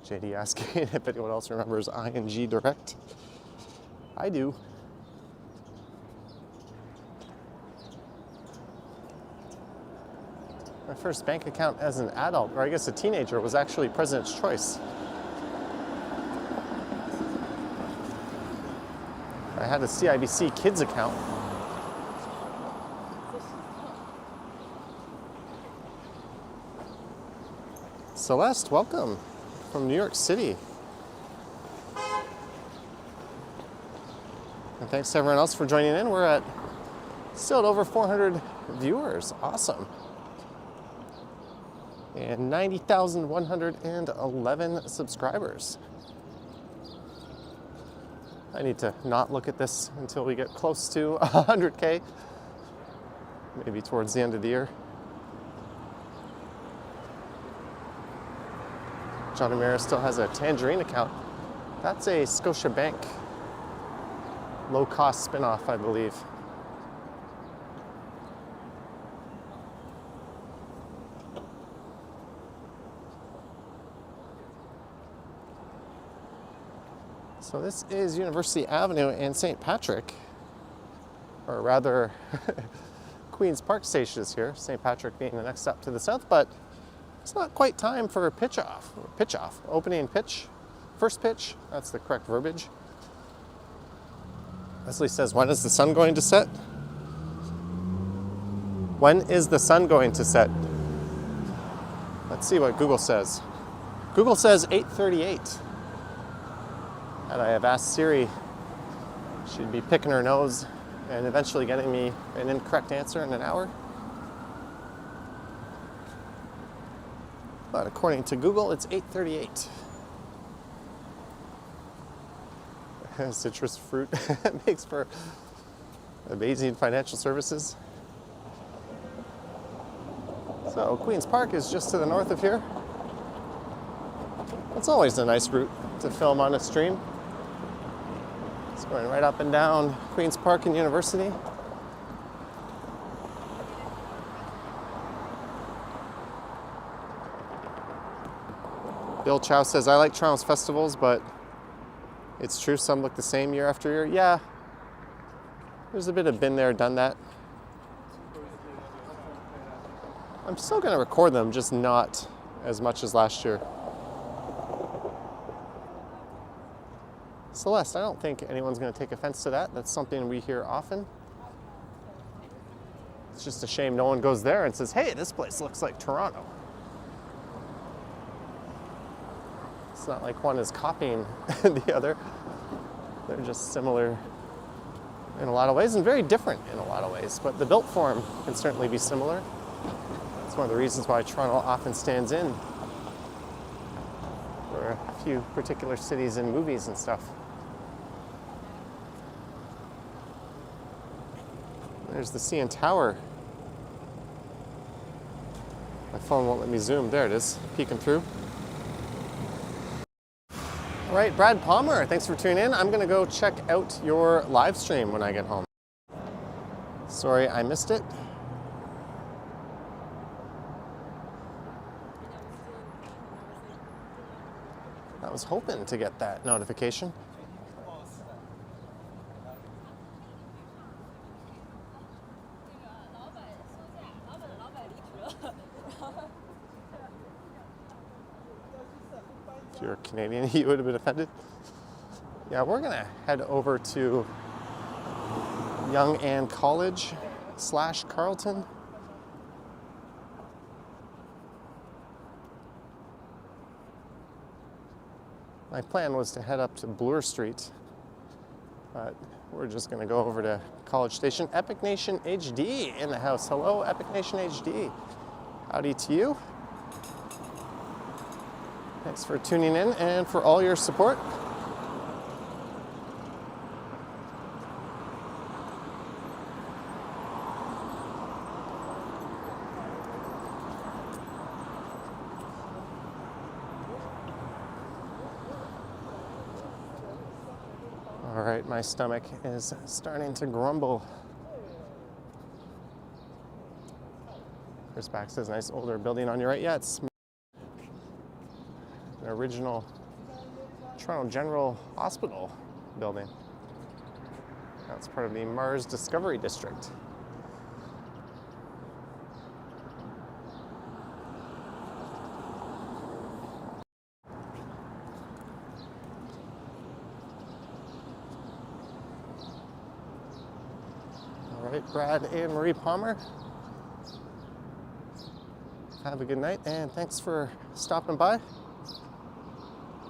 JD asking if anyone else remembers ING Direct. I do. My first bank account as an adult, or I guess a teenager, was actually President's Choice. I had a CIBC Kids account. Celeste, welcome from New York City. And thanks to everyone else for joining in. We're still at over 400 viewers. Awesome. And 90,111 subscribers. I need to not look at this until we get close to 100K. Maybe towards the end of the year. John O'Meara still has a Tangerine account. That's a Scotiabank low-cost spinoff, I believe. So this is University Avenue and St. Patrick, or rather Queen's Park Station is here, St. Patrick being the next step to the south, but it's not quite time for pitch off, opening pitch, first pitch, that's the correct verbiage. Leslie says, when is the sun going to set? When is the sun going to set? Let's see what Google says. Google says 8:38. And I have asked Siri, she'd be picking her nose and eventually getting me an incorrect answer in an hour. But according to Google, it's 8:38. Citrus fruit makes for amazing financial services. So Queen's Park is just to the north of here. It's always a nice route to film on a stream. It's going right up and down Queen's Park and University. Bill Chow says, I like Toronto's festivals, but it's true some look the same year after year. Yeah, there's a bit of been there, done that. I'm still going to record them, just not as much as last year. Celeste, I don't think anyone's going to take offense to that. That's something we hear often. It's just a shame no one goes there and says, hey, this place looks like Toronto. It's not like one is copying the other. They're just similar in a lot of ways and very different in a lot of ways. But the built form can certainly be similar. That's one of the reasons why Toronto often stands in for a few particular cities in movies and stuff. There's the CN Tower. My phone won't let me zoom. There it is, peeking through. All right, Brad Palmer, thanks for tuning in. I'm gonna go check out your live stream when I get home. Sorry, I missed it. I was hoping to get that notification. you're Canadian, you would have been offended. Yeah, we're gonna head over to Yonge and College / Carleton. My plan was to head up to Bloor Street, but we're just gonna go over to College Station. Epic Nation HD in the house. Hello, Epic Nation HD. Howdy to you. Thanks for tuning in and for all your support. All right, my stomach is starting to grumble. Chris Back says, nice older building on your right. Yeah, it's an original Toronto General Hospital building. That's part of the Mars Discovery District. All right, Brad and Marie Palmer. Have a good night, and thanks for stopping by.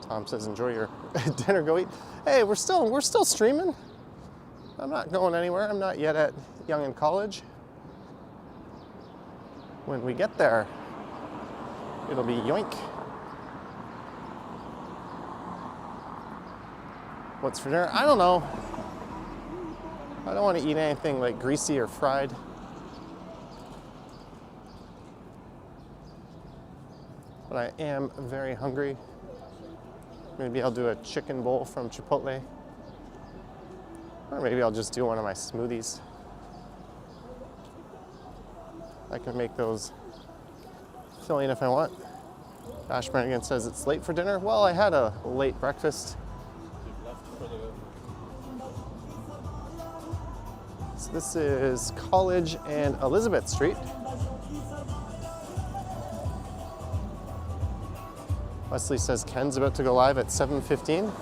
Tom says, enjoy your dinner, go eat. Hey, we're still streaming. I'm not going anywhere. I'm not yet at Yonge and College. When we get there, it'll be yoink. What's for dinner? I don't know. I don't want to eat anything like greasy or fried. But I am very hungry. Maybe I'll do a chicken bowl from Chipotle. Or maybe I'll just do one of my smoothies. I can make those filling if I want. Ash Brannigan says it's late for dinner. Well, I had a late breakfast. So this is College and Elizabeth Street. Wesley says Ken's about to go live at 7:15.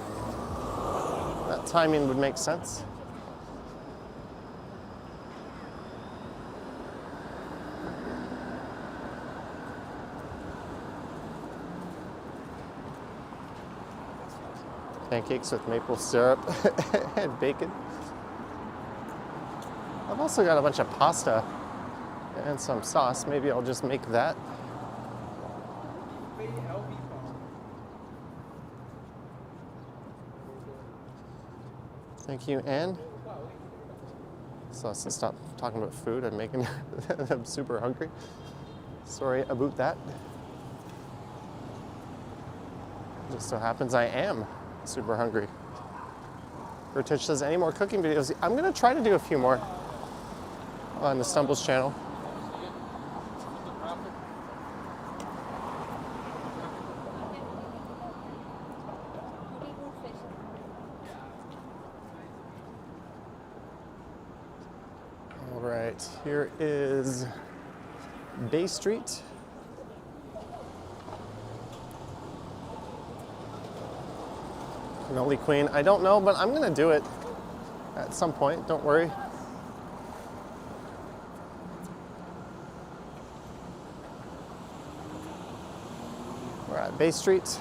That timing would make sense. Pancakes with maple syrup and bacon. I've also got a bunch of pasta and some sauce. Maybe I'll just make that. Thank you, Anne. So let's stop talking about food. I'm making I'm super hungry. Sorry about that. Just so happens I am super hungry. Bertich says, any more cooking videos? I'm gonna try to do a few more on the Stumbles channel. Here is Bay Street. Cannoli Queen. I don't know, but I'm going to do it at some point. Don't worry. We're at Bay Street.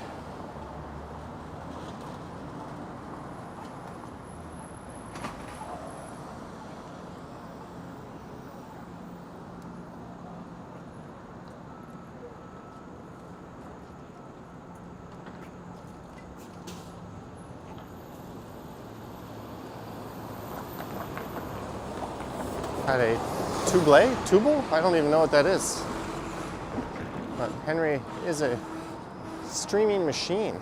Had a tubal? I don't even know what that is. But Henry is a streaming machine.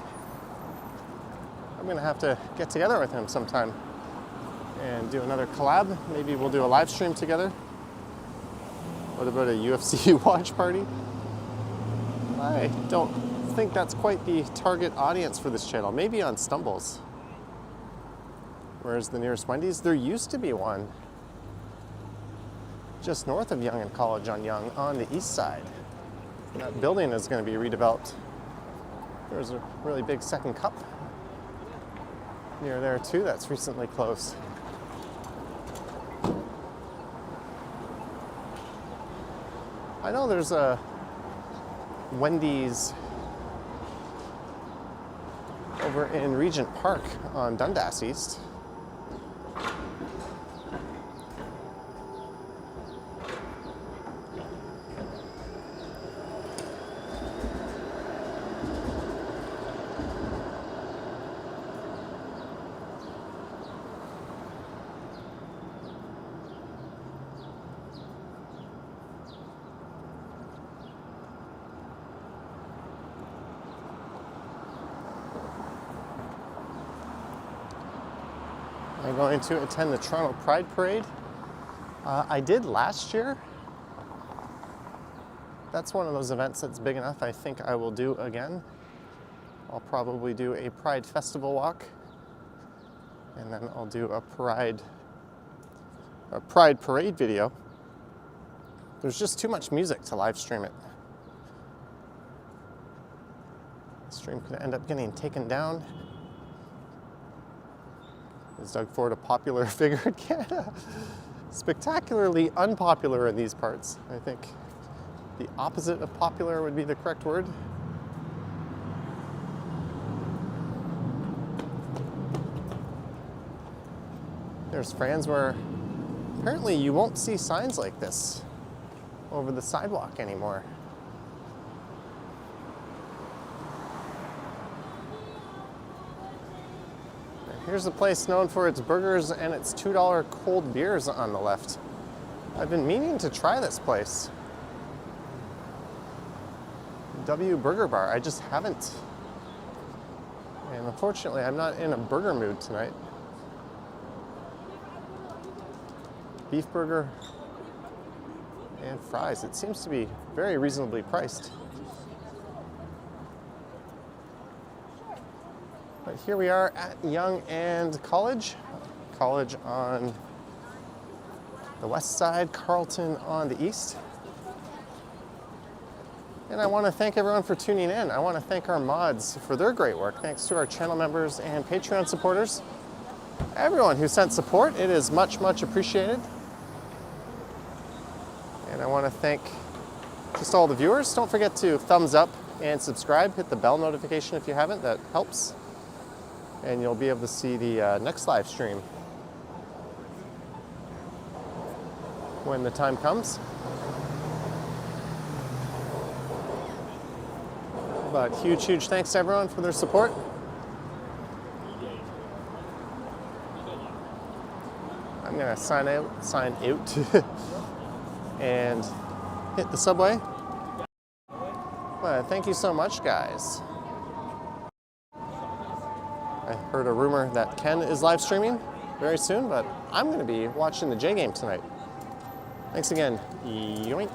I'm gonna have to get together with him sometime and do another collab. Maybe we'll do a live stream together. What about a UFC watch party? I don't think that's quite the target audience for this channel. Maybe on Stumbles. Where's the nearest Wendy's? There used to be one just north of Yonge and College on Yonge on the east side. That building is going to be redeveloped. There's a really big Second Cup near there too that's recently closed. I know there's a Wendy's over in Regent Park on Dundas East. I'm going to attend the Toronto Pride Parade. I did last year. That's one of those events that's big enough I think I will do again. I'll probably do a Pride Festival walk, and then I'll do a Pride Parade video. There's just too much music to live stream it. The stream could end up getting taken down. Is Doug Ford a popular figure in Canada? Spectacularly unpopular in these parts. I think the opposite of popular would be the correct word. There's France where apparently you won't see signs like this over the sidewalk anymore. Here's a place known for its burgers and its $2 cold beers on the left. I've been meaning to try this place. W Burger Bar, I just haven't. And unfortunately, I'm not in a burger mood tonight. Beef burger and fries. It seems to be very reasonably priced. But here we are at Yonge and College. College on the west side, Carleton on the east. And I want to thank everyone for tuning in. I want to thank our mods for their great work. Thanks to our channel members and Patreon supporters. Everyone who sent support, it is much, much appreciated. And I want to thank just all the viewers. Don't forget to thumbs up and subscribe. Hit the bell notification if you haven't, that helps. And you'll be able to see the next live stream when the time comes. But huge, huge thanks to everyone for their support. I'm gonna sign out and hit the subway. But thank you so much, guys. I heard a rumor that Ken is live streaming very soon, but I'm going to be watching the J game tonight. Thanks again. Yoink.